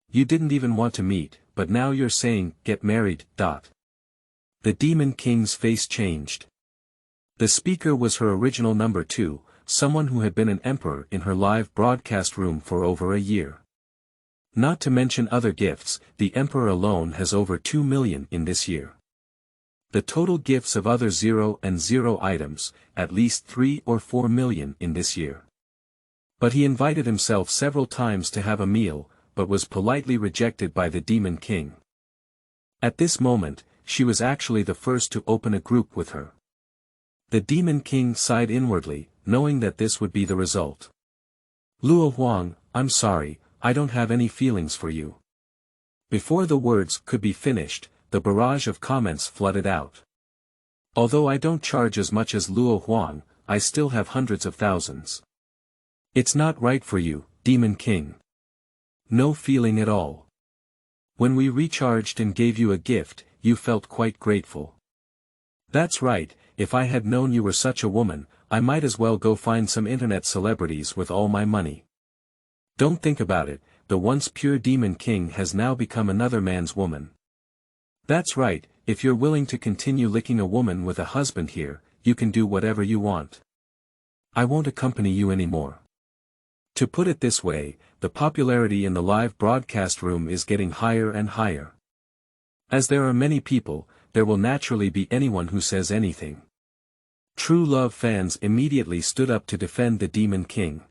You didn't even want to meet, but now you're saying, get married. The Demon King's face changed. The speaker was her original number 2, someone who had been an emperor in her live broadcast room for over a year. Not to mention other gifts, the emperor alone has over 2 million in this year. The total gifts of other 0 and 0 items, at least 3 or 4 million in this year. But he invited himself several times to have a meal, but was politely rejected by the Demon King. At this moment, she was actually the first to open a group with her. The Demon King sighed inwardly, knowing that this would be the result. Luo Huang, I'm sorry, I don't have any feelings for you. Before the words could be finished, the barrage of comments flooded out. Although I don't charge as much as Luo Huang, I still have hundreds of thousands. It's not right for you, Demon King. No feeling at all. When we recharged and gave you a gift, you felt quite grateful. That's right, if I had known you were such a woman, I might as well go find some internet celebrities with all my money. Don't think about it, the once pure Demon King has now become another man's woman. That's right, if you're willing to continue licking a woman with a husband here, you can do whatever you want. I won't accompany you anymore. To put it this way, the popularity in the live broadcast room is getting higher and higher. As there are many people, there will naturally be anyone who says anything. True love fans immediately stood up to defend the Demon King.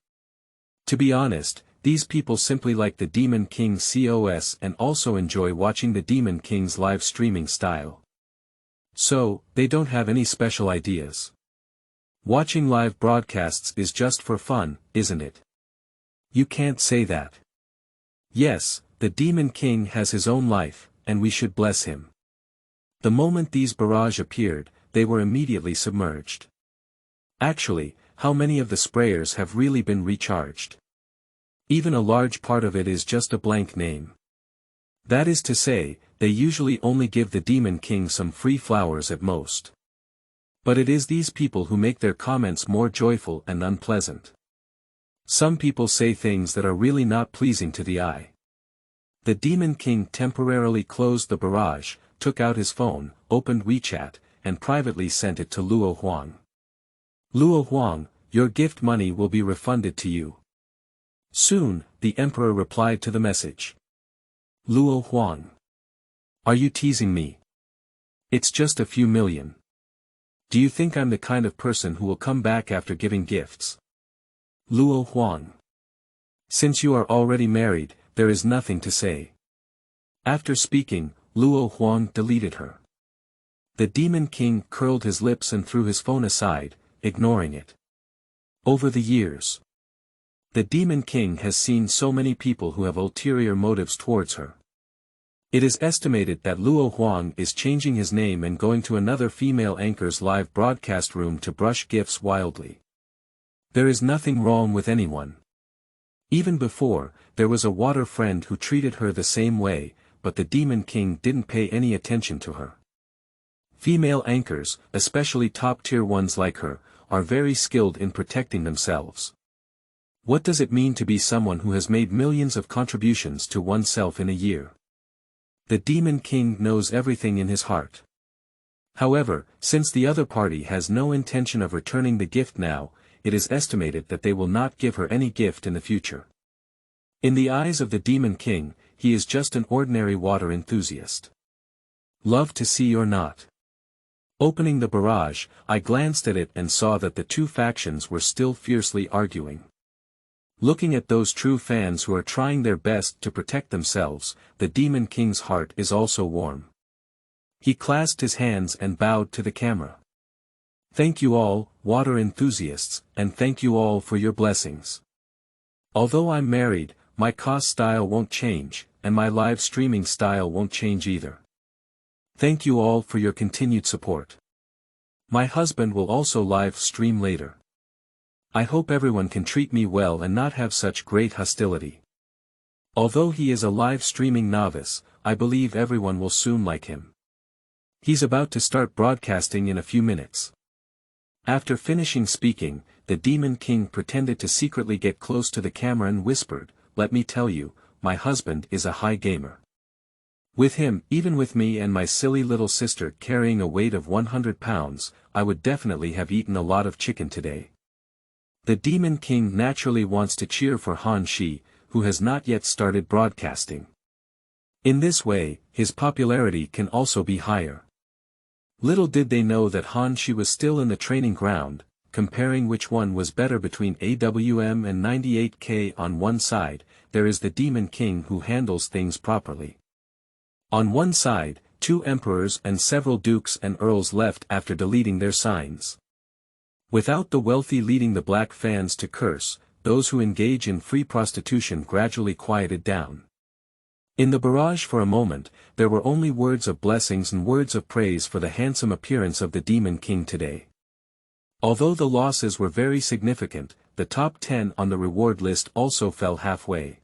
To be honest, these people simply like the Demon King's COS and also enjoy watching the Demon King's live streaming style. So, they don't have any special ideas. Watching live broadcasts is just for fun, isn't it? You can't say that. Yes, the Demon King has his own life, and we should bless him. The moment these barrage appeared, they were immediately submerged. Actually, how many of the sprayers have really been recharged? Even a large part of it is just a blank name. That is to say, they usually only give the Demon King some free flowers at most. But it is these people who make their comments more joyful and unpleasant. Some people say things that are really not pleasing to the eye. The Demon King temporarily closed the barrage, took out his phone, opened WeChat, and privately sent it to Luo Huang. Luo Huang, your gift money will be refunded to you. Soon, the emperor replied to the message. Luo Huang. Are you teasing me? It's just a few million. Do you think I'm the kind of person who will come back after giving gifts? Luo Huang. Since you are already married, there is nothing to say. After speaking, Luo Huang deleted her. The Demon King curled his lips and threw his phone aside, ignoring it. Over the years, the Demon King has seen so many people who have ulterior motives towards her. It is estimated that Luo Huang is changing his name and going to another female anchor's live broadcast room to brush gifts wildly. There is nothing wrong with anyone. Even before, there was a water friend who treated her the same way, but the Demon King didn't pay any attention to her. Female anchors, especially top-tier ones like her, are very skilled in protecting themselves. What does it mean to be someone who has made millions of contributions to oneself in a year? The Demon King knows everything in his heart. However, since the other party has no intention of returning the gift now, it is estimated that they will not give her any gift in the future. In the eyes of the Demon King, he is just an ordinary water enthusiast. Love to see or not. Opening the barrage, I glanced at it and saw that the two factions were still fiercely arguing. Looking at those true fans who are trying their best to protect themselves, the Demon King's heart is also warm. He clasped his hands and bowed to the camera. Thank you all, water enthusiasts, and thank you all for your blessings. Although I'm married, my COS style won't change, and my live streaming style won't change either. Thank you all for your continued support. My husband will also live stream later. I hope everyone can treat me well and not have such great hostility. Although he is a live streaming novice, I believe everyone will soon like him. He's about to start broadcasting in a few minutes. After finishing speaking, the Demon King pretended to secretly get close to the camera and whispered, "Let me tell you, my husband is a high gamer. With him, even with me and my silly little sister carrying a weight of 100 pounds, I would definitely have eaten a lot of chicken today." The Demon King naturally wants to cheer for Han Shi, who has not yet started broadcasting. In this way, his popularity can also be higher. Little did they know that Han Shi was still in the training ground, comparing which one was better between AWM and 98K. On one side, there is the Demon King who handles things properly. On one side, 2 emperors and several dukes and earls left after deleting their signs. Without the wealthy leading the black fans to curse, those who engage in free prostitution gradually quieted down. In the barrage for a moment, there were only words of blessings and words of praise for the handsome appearance of the Demon King today. Although the losses were very significant, the top 10 on the reward list also fell halfway.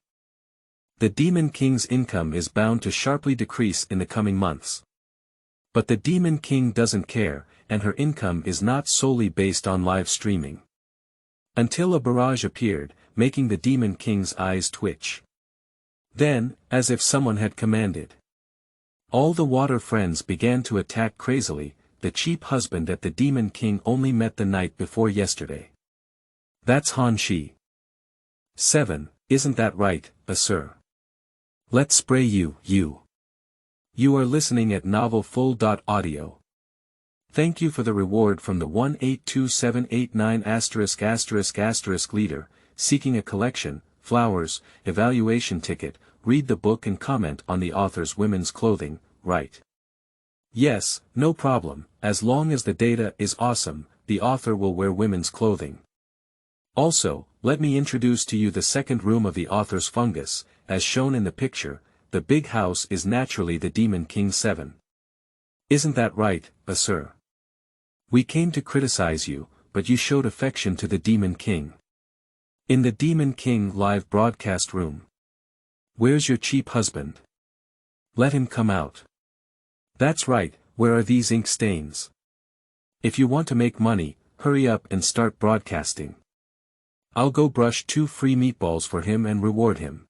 The Demon King's income is bound to sharply decrease in the coming months. But the Demon King doesn't care, and her income is not solely based on live streaming. Until a barrage appeared, making the Demon King's eyes twitch. Then, as if someone had commanded, all the water friends began to attack crazily, the cheap husband that the Demon King only met the night before yesterday. That's Han Shi. 7, isn't that right, Asir? Let's spray you. You are listening at novelfull.audio. Thank you for the reward from the 182789*** leader, seeking a collection, flowers, evaluation ticket, read the book and comment on the author's women's clothing, right? Yes, no problem, as long as the data is awesome, the author will wear women's clothing. Also, let me introduce to you the second room of the author's fungus, as shown in the picture. The big house is naturally the Demon King 7. Isn't that right, Asir? We came to criticize you, but you showed affection to the Demon King. In the Demon King live broadcast room. Where's your cheap husband? Let him come out. That's right, where are these ink stains? If you want to make money, hurry up and start broadcasting. I'll go brush 2 free meatballs for him and reward him.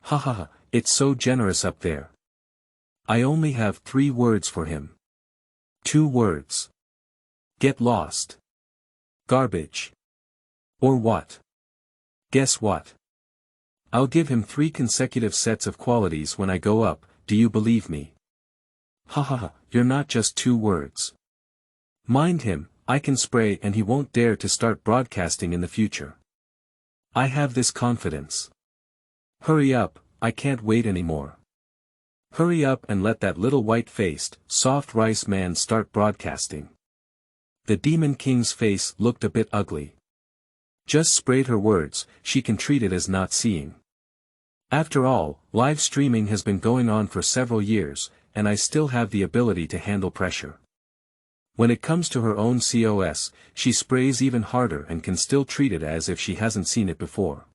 Ha ha ha, it's so generous up there. I only have 3 words for him. 2 words. Get lost. Garbage. Or what? Guess what? I'll give him 3 consecutive sets of qualities when I go up, do you believe me? Ha ha ha, you're not just 2 words. Mind him, I can spray and he won't dare to start broadcasting in the future. I have this confidence. Hurry up, I can't wait anymore. Hurry up and let that little white-faced, soft rice man start broadcasting. The Demon King's face looked a bit ugly. Just sprayed her words, she can treat it as not seeing. After all, live streaming has been going on for several years, and I still have the ability to handle pressure. When it comes to her own COS, she sprays even harder and can still treat it as if she hasn't seen it before.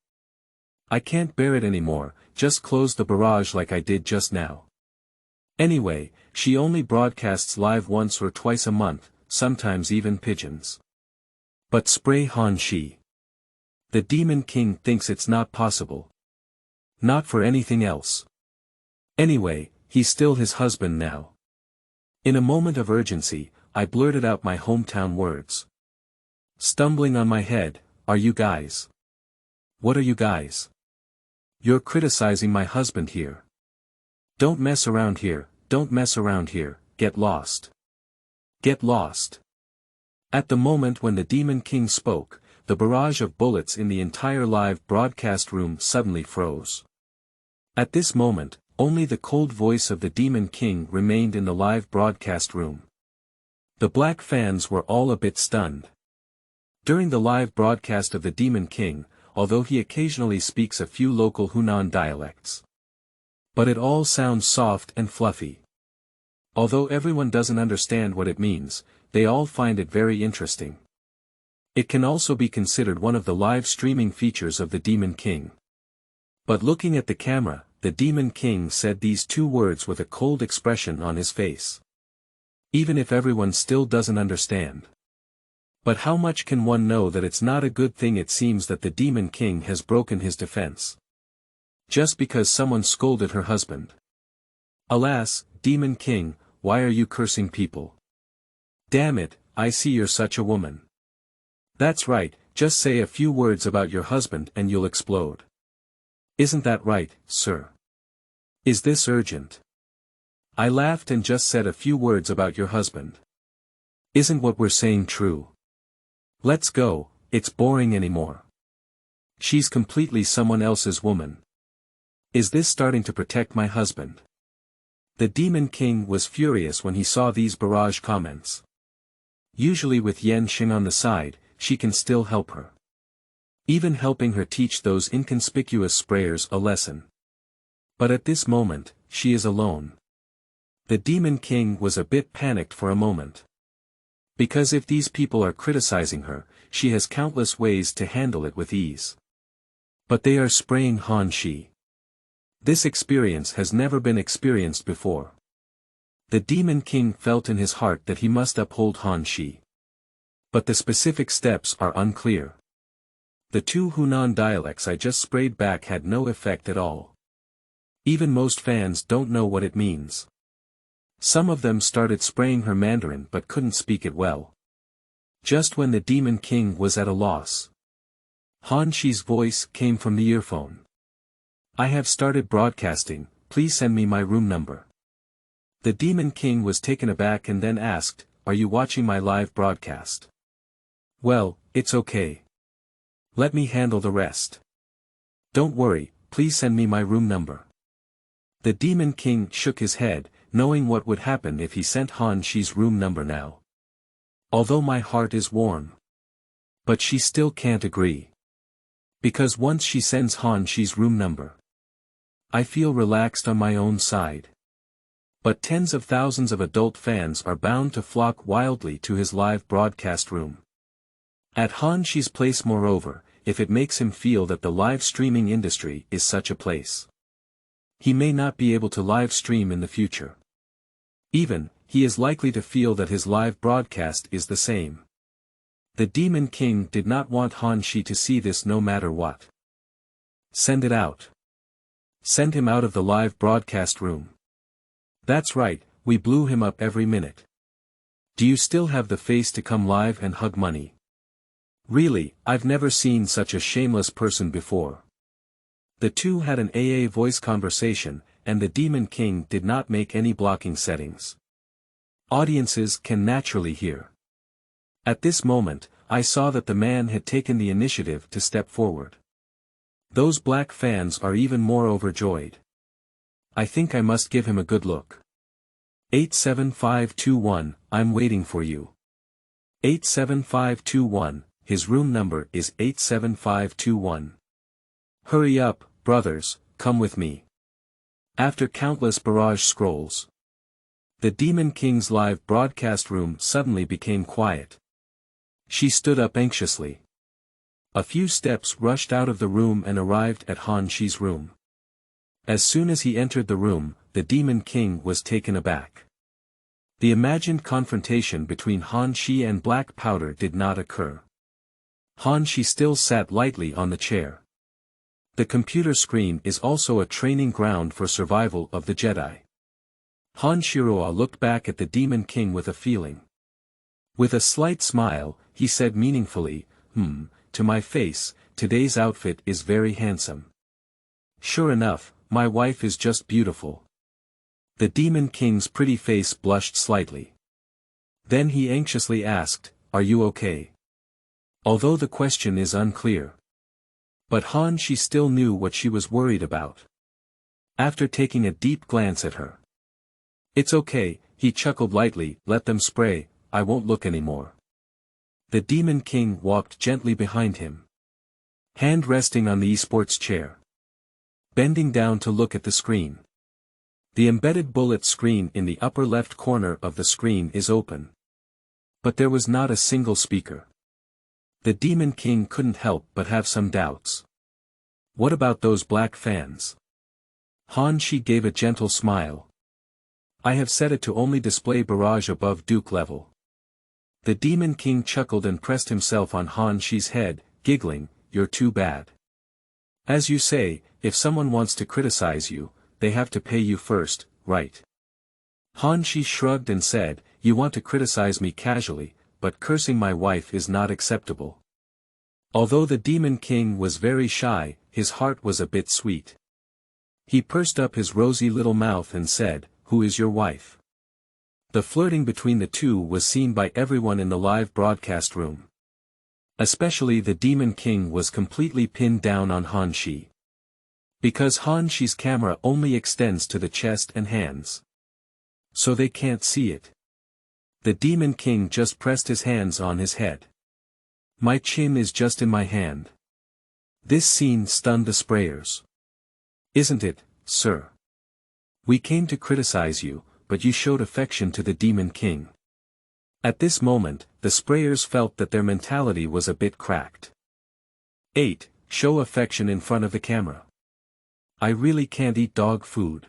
I can't bear it anymore, just close the barrage like I did just now. Anyway, she only broadcasts live once or twice a month, sometimes even pigeons. But spray Han Shi. The Demon King thinks it's not possible. Not for anything else. Anyway, he's still his husband now. In a moment of urgency, I blurted out my hometown words. Stumbling on my head, are you guys? What are you guys? You're criticizing my husband here. Don't mess around here, don't mess around here, get lost. Get lost. At the moment when the Demon King spoke, the barrage of bullets in the entire live broadcast room suddenly froze. At this moment, only the cold voice of the Demon King remained in the live broadcast room. The black fans were all a bit stunned. During the live broadcast of the Demon King, although he occasionally speaks a few local Hunan dialects. But it all sounds soft and fluffy. Although everyone doesn't understand what it means, they all find it very interesting. It can also be considered one of the live streaming features of the Demon King. But looking at the camera, the Demon King said these two words with a cold expression on his face. Even if everyone still doesn't understand. But how much can one know that it's not a good thing? It seems that the Demon King has broken his defense. Just because someone scolded her husband. Alas, Demon King, why are you cursing people? Damn it, I see you're such a woman. That's right, just say a few words about your husband and you'll explode. Isn't that right, sir? Is this urgent? I laughed and just said a few words about your husband. Isn't what we're saying true? Let's go, it's boring anymore. She's completely someone else's woman. Is this starting to protect my husband? The Demon King was furious when he saw these barrage comments. Usually with Yan Xing on the side, she can still help her. Even helping her teach those inconspicuous sprayers a lesson. But at this moment, she is alone. The Demon King was a bit panicked for a moment. Because if these people are criticizing her, she has countless ways to handle it with ease. But they are spraying Han Shi. This experience has never been experienced before. The Demon King felt in his heart that he must uphold Han Shi. But the specific steps are unclear. The two Hunan dialects I just sprayed back had no effect at all. Even most fans don't know what it means. Some of them started spraying her Mandarin but couldn't speak it well. Just when the Demon King was at a loss. Han Shi's voice came from the earphone. I have started broadcasting, please send me my room number. The Demon King was taken aback and then asked, are you watching my live broadcast? Well, it's okay. Let me handle the rest. Don't worry, please send me my room number. The Demon King shook his head, knowing what would happen if he sent Han Shi's room number now. Although my heart is warm. But she still can't agree. Because once she sends Han Shi's room number, I feel relaxed on my own side. But tens of thousands of adult fans are bound to flock wildly to his live broadcast room. At Han Shi's place, moreover, if it makes him feel that the live streaming industry is such a place. He may not be able to live stream in the future. Even, he is likely to feel that his live broadcast is the same. The Demon King did not want Han Shi to see this no matter what. Send it out. Send him out of the live broadcast room. That's right, we blew him up every minute. Do you still have the face to come live and hug money? Really, I've never seen such a shameless person before. The two had an AA voice conversation, and the Demon King did not make any blocking settings. Audiences can naturally hear. At this moment, I saw that the man had taken the initiative to step forward. Those black fans are even more overjoyed. I think I must give him a good look. 87521, I'm waiting for you. 87521, his room number is 87521. Hurry up, brothers, come with me. After countless barrage scrolls, the Demon King's live broadcast room suddenly became quiet. She stood up anxiously. A few steps rushed out of the room and arrived at Han Shi's room. As soon as he entered the room, the Demon King was taken aback. The imagined confrontation between Han Shi and Black Powder did not occur. Han Shi still sat lightly on the chair. The computer screen is also a training ground for survival of the Jedi. Han Shiroa looked back at the Demon King with a feeling. With a slight smile, he said meaningfully, to my face, today's outfit is very handsome. Sure enough, my wife is just beautiful. The Demon King's pretty face blushed slightly. Then he anxiously asked, are you okay? Although the question is unclear. But Han Shi still knew what she was worried about. After taking a deep glance at her. It's okay, he chuckled lightly, let them spray, I won't look anymore. The Demon King walked gently behind him. Hand resting on the esports chair. Bending down to look at the screen. The embedded bullet screen in the upper left corner of the screen is open. But there was not a single speaker. The Demon King couldn't help but have some doubts. What about those black fans? Han Shi gave a gentle smile. I have set it to only display barrage above Duke level. The Demon King chuckled and pressed himself on Han Shi's head, giggling, you're too bad. As you say, if someone wants to criticize you, they have to pay you first, right? Han Shi shrugged and said, you want to criticize me casually, but cursing my wife is not acceptable. Although the Demon King was very shy, his heart was a bit sweet. He pursed up his rosy little mouth and said, who is your wife? The flirting between the two was seen by everyone in the live broadcast room. Especially the Demon King was completely pinned down on Han Shi. Because Han Shi's camera only extends to the chest and hands. So they can't see it. The Demon King just pressed his hands on his head. My chin is just in my hand. This scene stunned the sprayers. Isn't it, sir? We came to criticize you, but you showed affection to the Demon King. At this moment, the sprayers felt that their mentality was a bit cracked. 8. Show affection in front of the camera. I really can't eat dog food.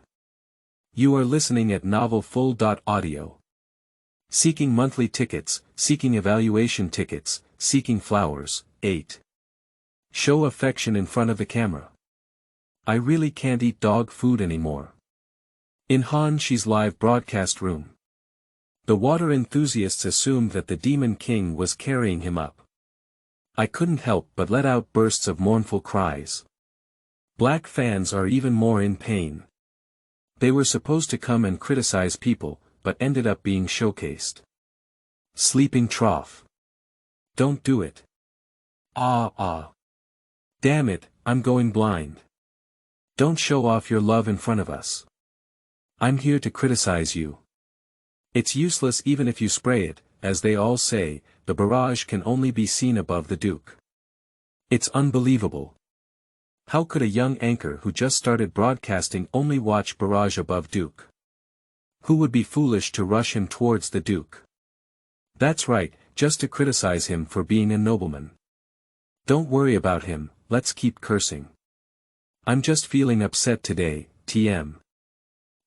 You are listening at novelfull.audio. Seeking monthly tickets, seeking evaluation tickets, seeking flowers. 8. Show affection in front of the camera. I really can't eat dog food anymore. In Han Shi's live broadcast room. The water enthusiasts assumed that the Demon King was carrying him up. I couldn't help but let out bursts of mournful cries. Black fans are even more in pain. They were supposed to come and criticize people, but ended up being showcased. Sleeping trough. Don't do it. Damn it, I'm going blind. Don't show off your love in front of us. I'm here to criticize you. It's useless even if you spray it, as they all say, the barrage can only be seen above the Duke. It's unbelievable. How could a young anchor who just started broadcasting only watch barrage above Duke? Who would be foolish to rush him towards the Duke? That's right, just to criticize him for being a nobleman. Don't worry about him, let's keep cursing. I'm just feeling upset today, TM.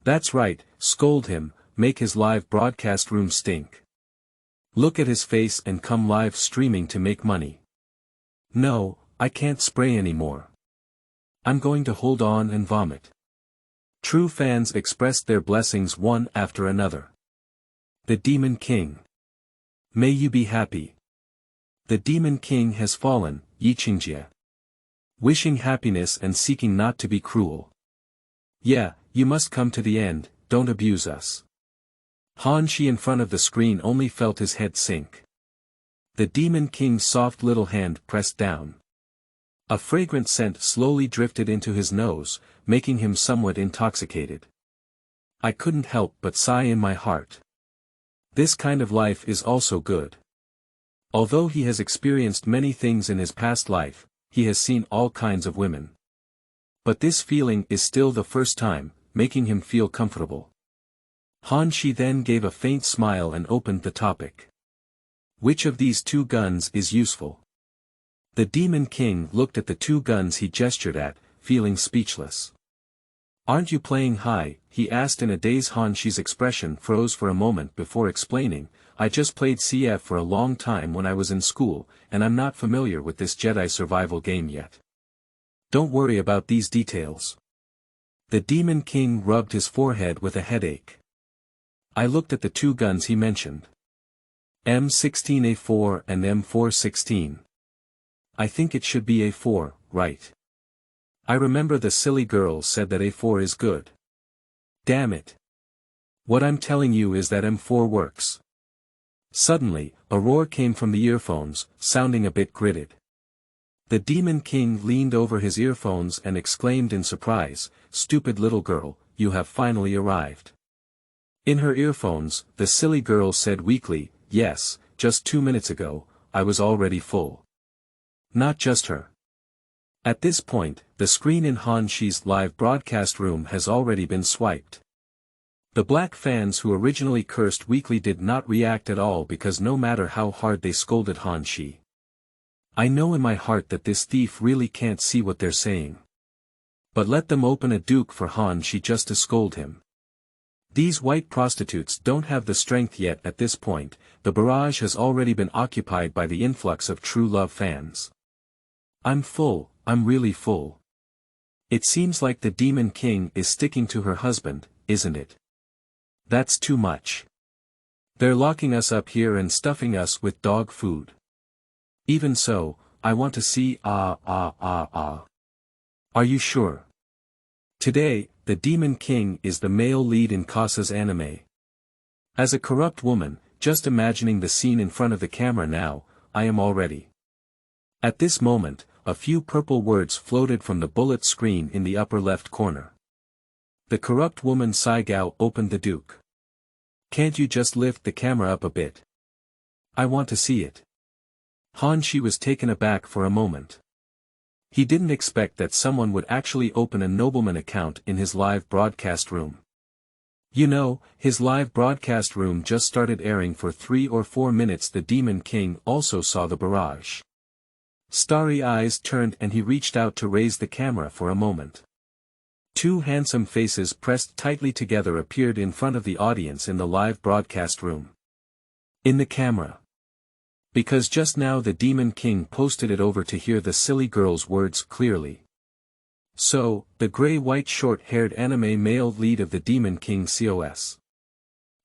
That's right, scold him, make his live broadcast room stink. Look at his face and come live streaming to make money. No, I can't spray anymore. I'm going to hold on and vomit. True fans expressed their blessings one after another. The Demon King. May you be happy. The Demon King has fallen, Yiqingjie. Wishing happiness and seeking not to be cruel. Yeah, you must come to the end, don't abuse us. Han Shi in front of the screen only felt his head sink. The Demon King's soft little hand pressed down. A fragrant scent slowly drifted into his nose, making him somewhat intoxicated. I couldn't help but sigh in my heart. This kind of life is also good. Although he has experienced many things in his past life, he has seen all kinds of women. But this feeling is still the first time, making him feel comfortable. Han Shi then gave a faint smile and opened the topic. Which of these two guns is useful? The Demon King looked at the two guns he gestured at, feeling speechless. Aren't you playing high? He asked in a daze. Han Shi's expression froze for a moment before explaining, I just played CF for a long time when I was in school, and I'm not familiar with this Jedi survival game yet. Don't worry about these details. The Demon King rubbed his forehead with a headache. I looked at the two guns he mentioned. M16A4 and M416. I think it should be A4, right? I remember the silly girl said that A4 is good. Damn it. What I'm telling you is that M4 works. Suddenly, a roar came from the earphones, sounding a bit gritted. The Demon King leaned over his earphones and exclaimed in surprise, stupid little girl, you have finally arrived. In her earphones, the silly girl said weakly, yes, just 2 minutes ago, I was already full. Not just her. At this point, the screen in Han Shi's live broadcast room has already been swiped. The black fans who originally cursed weakly did not react at all because no matter how hard they scolded Han Shi, I know in my heart that this thief really can't see what they're saying. But let them open a duke for Han she just to scold him. These white prostitutes don't have the strength yet at this point, the barrage has already been occupied by the influx of true love fans. I'm full, I'm really full. It seems like the Demon King is sticking to her husband, isn't it? That's too much. They're locking us up here and stuffing us with dog food. Even so, I want to see Are you sure? Today, the Demon King is the male lead in Kasa's anime. As a corrupt woman, just imagining the scene in front of the camera now, I am all ready. At this moment, a few purple words floated from the bullet screen in the upper left corner. The corrupt woman Saigao opened the Duke. Can't you just lift the camera up a bit? I want to see it. Han Shi was taken aback for a moment. He didn't expect that someone would actually open a nobleman account in his live broadcast room. You know, his live broadcast room just started airing for 3 or 4 minutes. The Demon King also saw the barrage. Starry eyes turned and he reached out to raise the camera for a moment. 2 handsome faces pressed tightly together appeared in front of the audience in the live broadcast room. In the camera. Because just now the Demon King posted it over to hear the silly girl's words clearly. So, the gray-white short-haired anime male lead of the Demon King COS.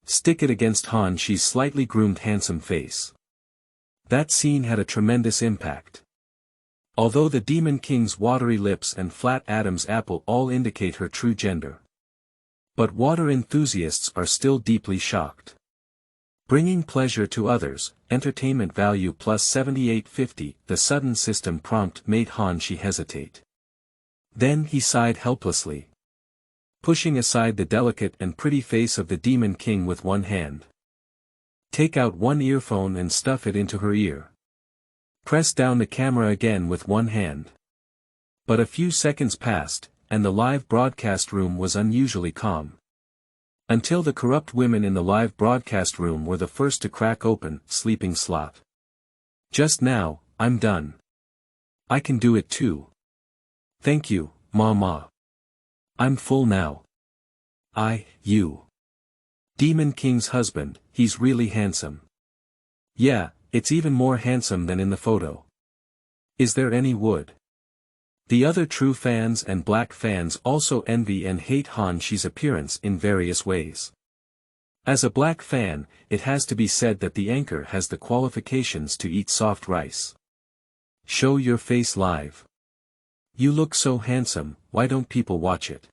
Stick it against Han Shi's slightly groomed handsome face. That scene had a tremendous impact. Although the Demon King's watery lips and flat Adam's apple all indicate her true gender. But water enthusiasts are still deeply shocked. Bringing pleasure to others, entertainment value plus 7850, the sudden system prompt made Han Shi hesitate. Then he sighed helplessly. Pushing aside the delicate and pretty face of the Demon King with one hand. Take out one earphone and stuff it into her ear. Press down the camera again with one hand. But a few seconds passed, and the live broadcast room was unusually calm. Until the corrupt women in the live broadcast room were the first to crack open, sleeping slot. Just now, I'm done. I can do it too. Thank you, Mama. I'm full now. You. Demon King's husband, he's really handsome. Yeah, it's even more handsome than in the photo. Is there any wood? The other true fans and black fans also envy and hate Han Shi's appearance in various ways. As a black fan, it has to be said that the anchor has the qualifications to eat soft rice. Show your face live. You look so handsome, why don't people watch it?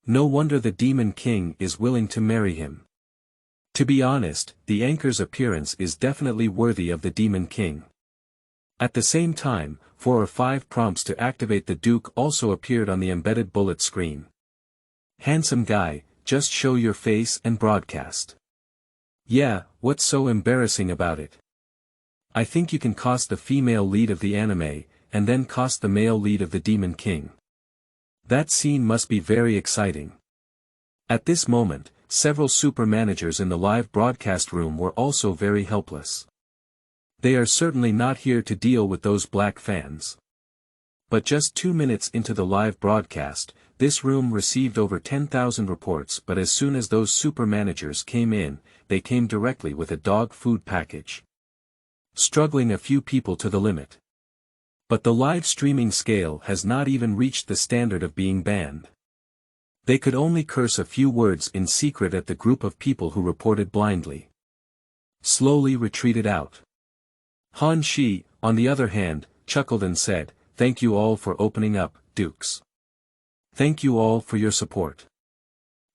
No wonder the Demon King is willing to marry him. To be honest, the anchor's appearance is definitely worthy of the Demon King. At the same time, 4 or 5 prompts to activate the Duke also appeared on the embedded bullet screen. Handsome guy, just show your face and broadcast. Yeah, what's so embarrassing about it? I think you can cost the female lead of the anime, and then cost the male lead of the Demon King. That scene must be very exciting. At this moment, several super managers in the live broadcast room were also very helpless. They are certainly not here to deal with those black fans. But just 2 minutes into the live broadcast, this room received over 10,000 reports, but as soon as those super managers came in, they came directly with a dog food package. Struggling a few people to the limit. But the live streaming scale has not even reached the standard of being banned. They could only curse a few words in secret at the group of people who reported blindly. Slowly retreated out. Han Shi, on the other hand, chuckled and said, "Thank you all for opening up, Dukes. Thank you all for your support."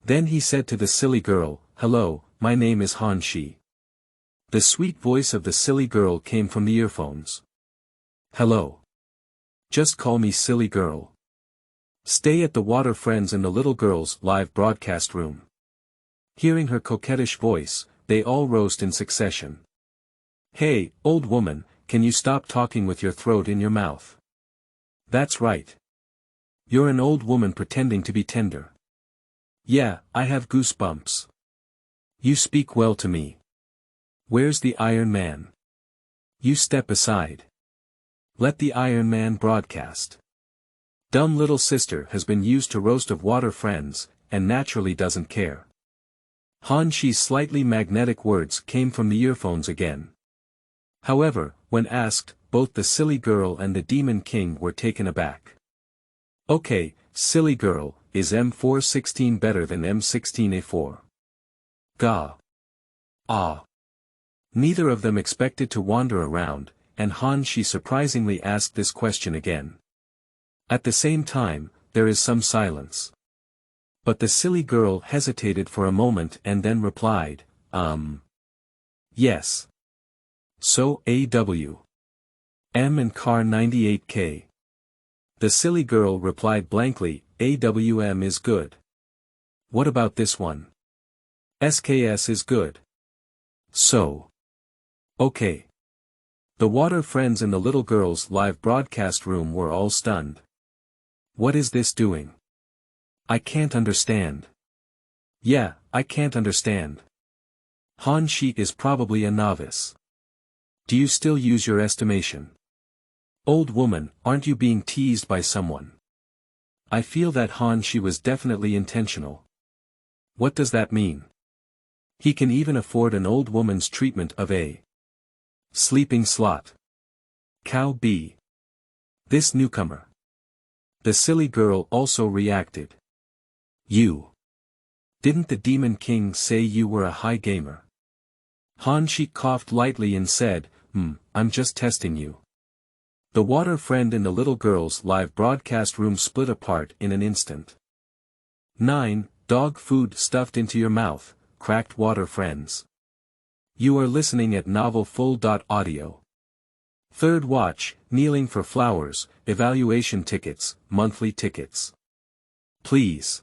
Then he said to the silly girl, "Hello, my name is Han Shi." The sweet voice of the silly girl came from the earphones. "Hello. Just call me silly girl. Stay at the Water Friends in the little girl's live broadcast room." Hearing her coquettish voice, they all rose in succession. "Hey, old woman, can you stop talking with your throat in your mouth? That's right. You're an old woman pretending to be tender. Yeah, I have goosebumps. You speak well to me. Where's the Iron Man? You step aside. Let the Iron Man broadcast. Dumb little sister has been used to roast of water friends, and naturally doesn't care. Han Shi's slightly magnetic words came from the earphones again. However, when asked, both the silly girl and the Demon King were taken aback. Okay, silly girl, is M416 better than M16A4? Gah. Ah. Neither of them expected to wander around, and Han Shi surprisingly asked this question again. At the same time, there is some silence. But the silly girl hesitated for a moment and then replied, Yes. So, AW. M and car 98K. The silly girl replied blankly, AWM is good. What about this one? SKS is good. So. Okay. The water friends in the little girl's live broadcast room were all stunned. What is this doing? I can't understand. Yeah, I can't understand. Han Shi is probably a novice. Do you still use your estimation? Old woman, aren't you being teased by someone? I feel that Han Shi was definitely intentional. What does that mean? He can even afford an old woman's treatment of a sleeping slot. Cow B. This newcomer. The silly girl also reacted. You. Didn't the Demon King say you were a high gamer? Han Shi coughed lightly and said, I'm just testing you. The water friend in the little girl's live broadcast room split apart in an instant. 9. Dog food stuffed into your mouth, cracked water friends. You are listening at Novel Full. Audio. Third watch, kneeling for flowers, evaluation tickets, monthly tickets. Please.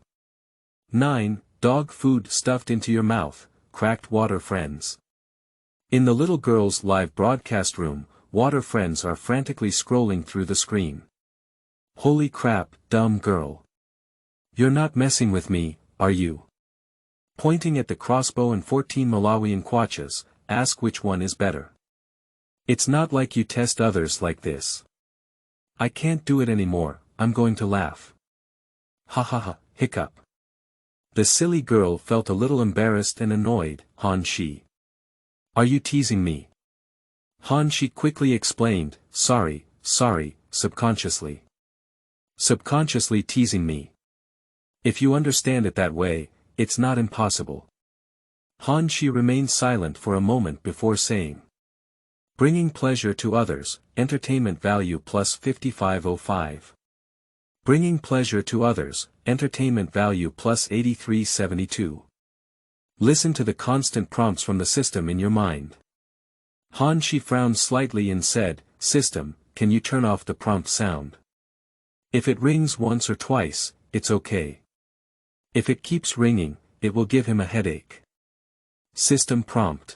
9. Dog food stuffed into your mouth, cracked water friends. In the little girl's live broadcast room, water friends are frantically scrolling through the screen. Holy crap, dumb girl. You're not messing with me, are you? Pointing at the crossbow and 14 Malawian kwachas, ask which one is better. It's not like you test others like this. I can't do it anymore, I'm going to laugh. Ha ha ha, hiccup. The silly girl felt a little embarrassed and annoyed. Han Shi. Are you teasing me? Han Shi quickly explained, sorry, subconsciously. Subconsciously teasing me. If you understand it that way, it's not impossible. Han Shi remained silent for a moment before saying. Bringing pleasure to others, entertainment value plus 5505. Bringing pleasure to others, entertainment value plus 8372. Listen to the constant prompts from the system in your mind. Han Shi frowned slightly and said, System, can you turn off the prompt sound? If it rings once or twice, it's okay. If it keeps ringing, it will give him a headache. System prompt.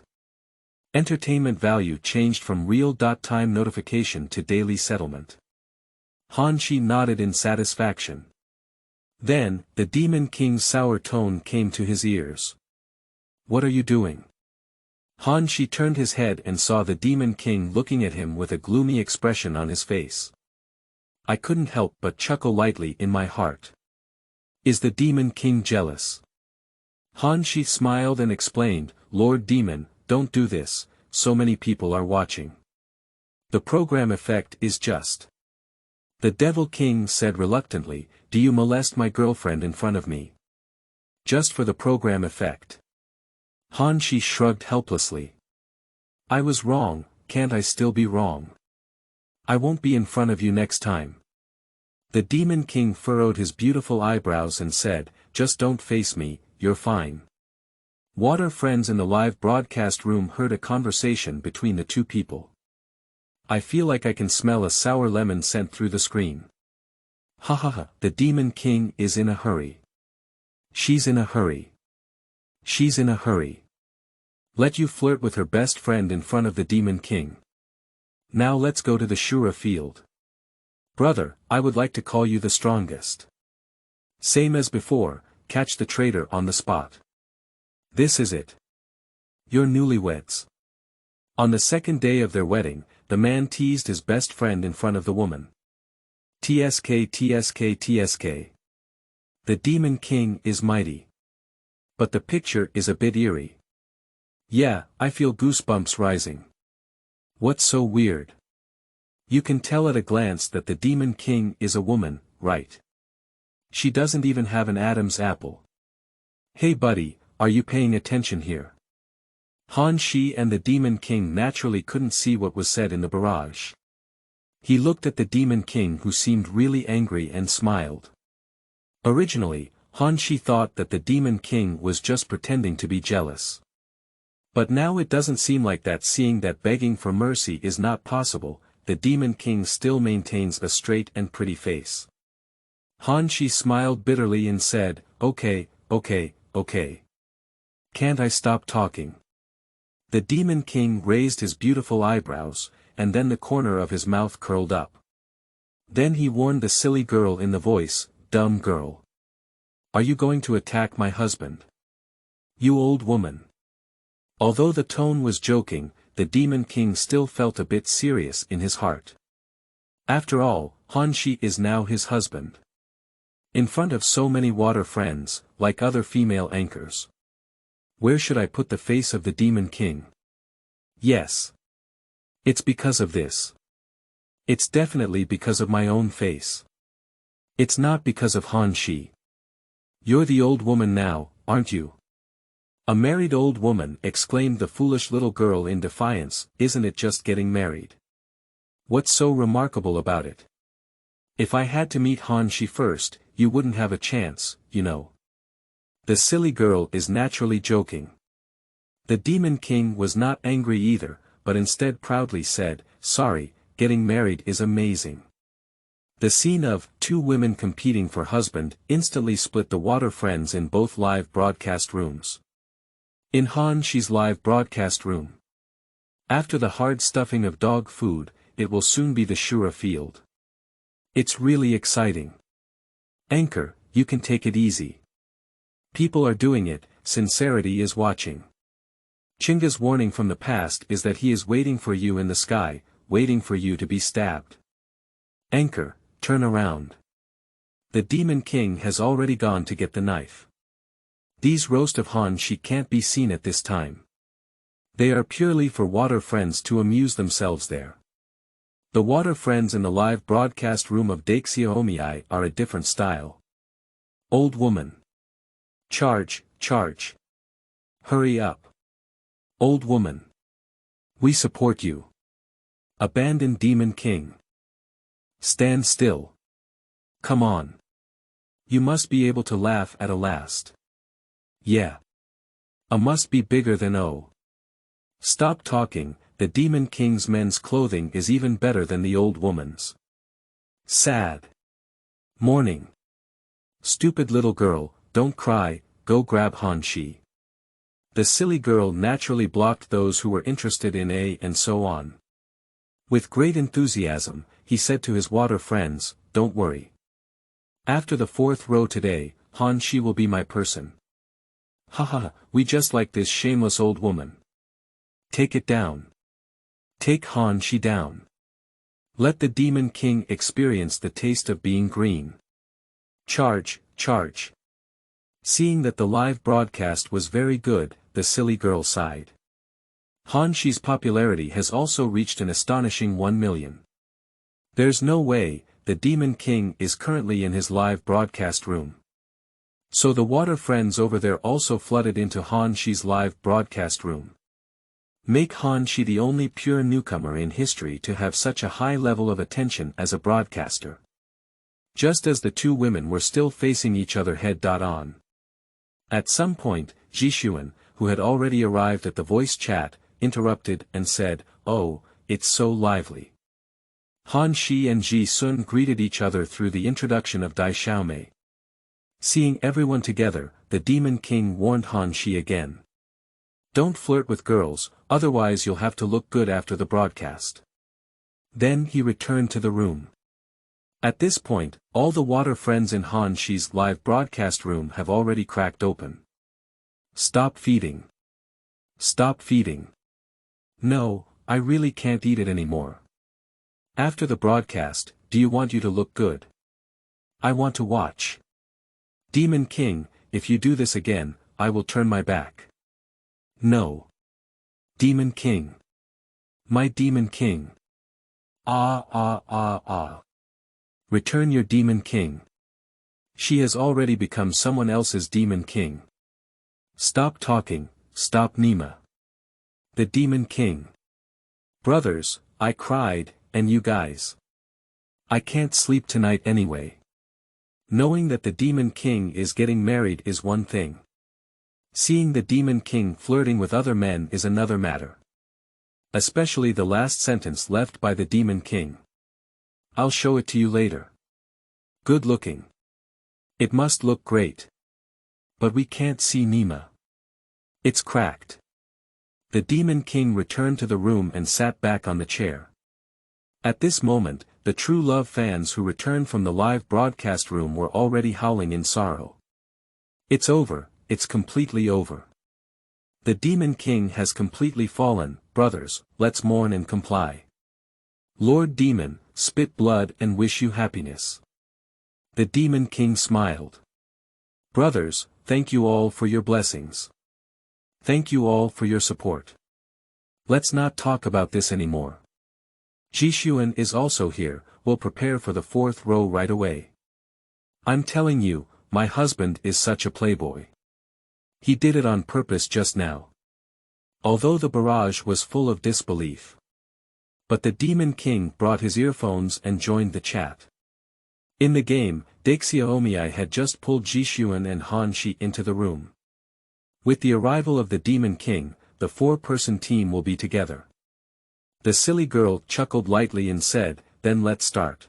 Entertainment value changed from real-time notification to daily settlement. Han Shi nodded in satisfaction. Then, the Demon King's sour tone came to his ears. What are you doing? Han Shi turned his head and saw the Demon King looking at him with a gloomy expression on his face. I couldn't help but chuckle lightly in my heart. Is the Demon King jealous? Han Shi smiled and explained, Lord Demon, don't do this, so many people are watching. The program effect is just. The Devil King said reluctantly, do you molest my girlfriend in front of me? Just for the program effect. Han Shi shrugged helplessly. I was wrong, can't I still be wrong? I won't be in front of you next time. The Demon King furrowed his beautiful eyebrows and said, just don't face me, you're fine. Water friends in the live broadcast room heard a conversation between the two people. I feel like I can smell a sour lemon scent through the screen. Ha ha ha, the Demon King is in a hurry. She's in a hurry. She's in a hurry. Let you flirt with her best friend in front of the Demon King. Now let's go to the Shura field. Brother, I would like to call you the strongest. Same as before, catch the traitor on the spot. This is it. You're newlyweds. On the second day of their wedding, the man teased his best friend in front of the woman. TSK TSK TSK. The Demon King is mighty. But the picture is a bit eerie. Yeah, I feel goosebumps rising. What's so weird? You can tell at a glance that the Demon King is a woman, right? She doesn't even have an Adam's apple. Hey buddy, are you paying attention here? Han Shi and the Demon King naturally couldn't see what was said in the barrage. He looked at the Demon King, who seemed really angry, and smiled. Originally, Han Shi thought that the Demon King was just pretending to be jealous. But now it doesn't seem like that. Seeing that begging for mercy is not possible, the Demon King still maintains a straight and pretty face. Han Shi smiled bitterly and said, okay. Can't I stop talking? The Demon King raised his beautiful eyebrows, and then the corner of his mouth curled up. Then he warned the silly girl in the voice, dumb girl. Are you going to attack my husband? You old woman. Although the tone was joking, the Demon King still felt a bit serious in his heart. After all, Han Shi is now his husband. In front of so many water friends, like other female anchors. Where should I put the face of the Demon King? Yes. It's because of this. It's definitely because of my own face. It's not because of Han Shi. You're the old woman now, aren't you? A married old woman, exclaimed the foolish little girl in defiance. Isn't it just getting married? What's so remarkable about it? If I had to meet Han Shi first, you wouldn't have a chance, you know. The silly girl is naturally joking. The Demon King was not angry either, but instead proudly said, sorry, getting married is amazing. The scene of two women competing for husband instantly split the water friends in both live broadcast rooms. In Han Shi's live broadcast room. After the hard stuffing of dog food, it will soon be the Shura field. It's really exciting. Anchor, you can take it easy. People are doing it, sincerity is watching. Chinga's warning from the past is that he is waiting for you in the sky, waiting for you to be stabbed. Anchor, turn around. The Demon King has already gone to get the knife. These roast of Han Shi can't be seen at this time. They are purely for water friends to amuse themselves there. The water friends in the live broadcast room of Daixia Omii are a different style. Old woman. Charge. Hurry up. Old woman. We support you. Abandon Demon King. Stand still. Come on. You must be able to laugh at a last. Yeah. A must be bigger than O. Stop talking, the Demon King's men's clothing is even better than the old woman's. Sad. Mourning. Stupid little girl, don't cry, go grab Han Shi. The silly girl naturally blocked those who were interested in A and so on. With great enthusiasm, he said to his water friends, don't worry. After the fourth row today, Han Shi will be my person. Haha, we just like this shameless old woman. Take it down. Take Han Shi down. Let the Demon King experience the taste of being green. Charge. Seeing that the live broadcast was very good, the silly girl sighed. Han Shi's popularity has also reached an astonishing 1 million. There's no way, the Demon King is currently in his live broadcast room. So the water friends over there also flooded into Han Shi's live broadcast room. Make Han Shi the only pure newcomer in history to have such a high level of attention as a broadcaster. Just as the two women were still facing each other head-on. At some point, Jishuan, who had already arrived at the voice chat, interrupted and said, oh, it's so lively. Han Shi and Ji Sun greeted each other through the introduction of Dai Xiaomei. Seeing everyone together, the Demon King warned Han Shi again. Don't flirt with girls, otherwise you'll have to look good after the broadcast. Then he returned to the room. At this point, all the water friends in Han Shi's live broadcast room have already cracked open. Stop feeding. Stop feeding. No, I really can't eat it anymore. After the broadcast, do you want you to look good? I want to watch. Demon King, if you do this again, I will turn my back. No. Demon King. My Demon King. Ah ah ah ah. Return your Demon King. She has already become someone else's Demon King. Stop talking, stop Nima. The Demon King. Brothers, I cried, and you guys. I can't sleep tonight anyway. Knowing that the Demon King is getting married is one thing. Seeing the Demon King flirting with other men is another matter. Especially the last sentence left by the Demon King. I'll show it to you later. Good looking. It must look great. But we can't see Nima. It's cracked. The Demon King returned to the room and sat back on the chair. At this moment, the True Love fans who returned from the live broadcast room were already howling in sorrow. It's over, it's completely over. The Demon King has completely fallen, brothers, let's mourn and comply. Lord Demon, spit blood and wish you happiness. The Demon King smiled. Brothers, thank you all for your blessings. Thank you all for your support. Let's not talk about this anymore. Jishuan is also here, we'll prepare for the fourth row right away. I'm telling you, my husband is such a playboy. He did it on purpose just now. Although the barrage was full of disbelief. But the Demon King brought his earphones and joined the chat. In the game, Dexia Omiyai had just pulled Jishuan and Han Shi into the room. With the arrival of the Demon King, the four-person team will be together. The silly girl chuckled lightly and said, then let's start.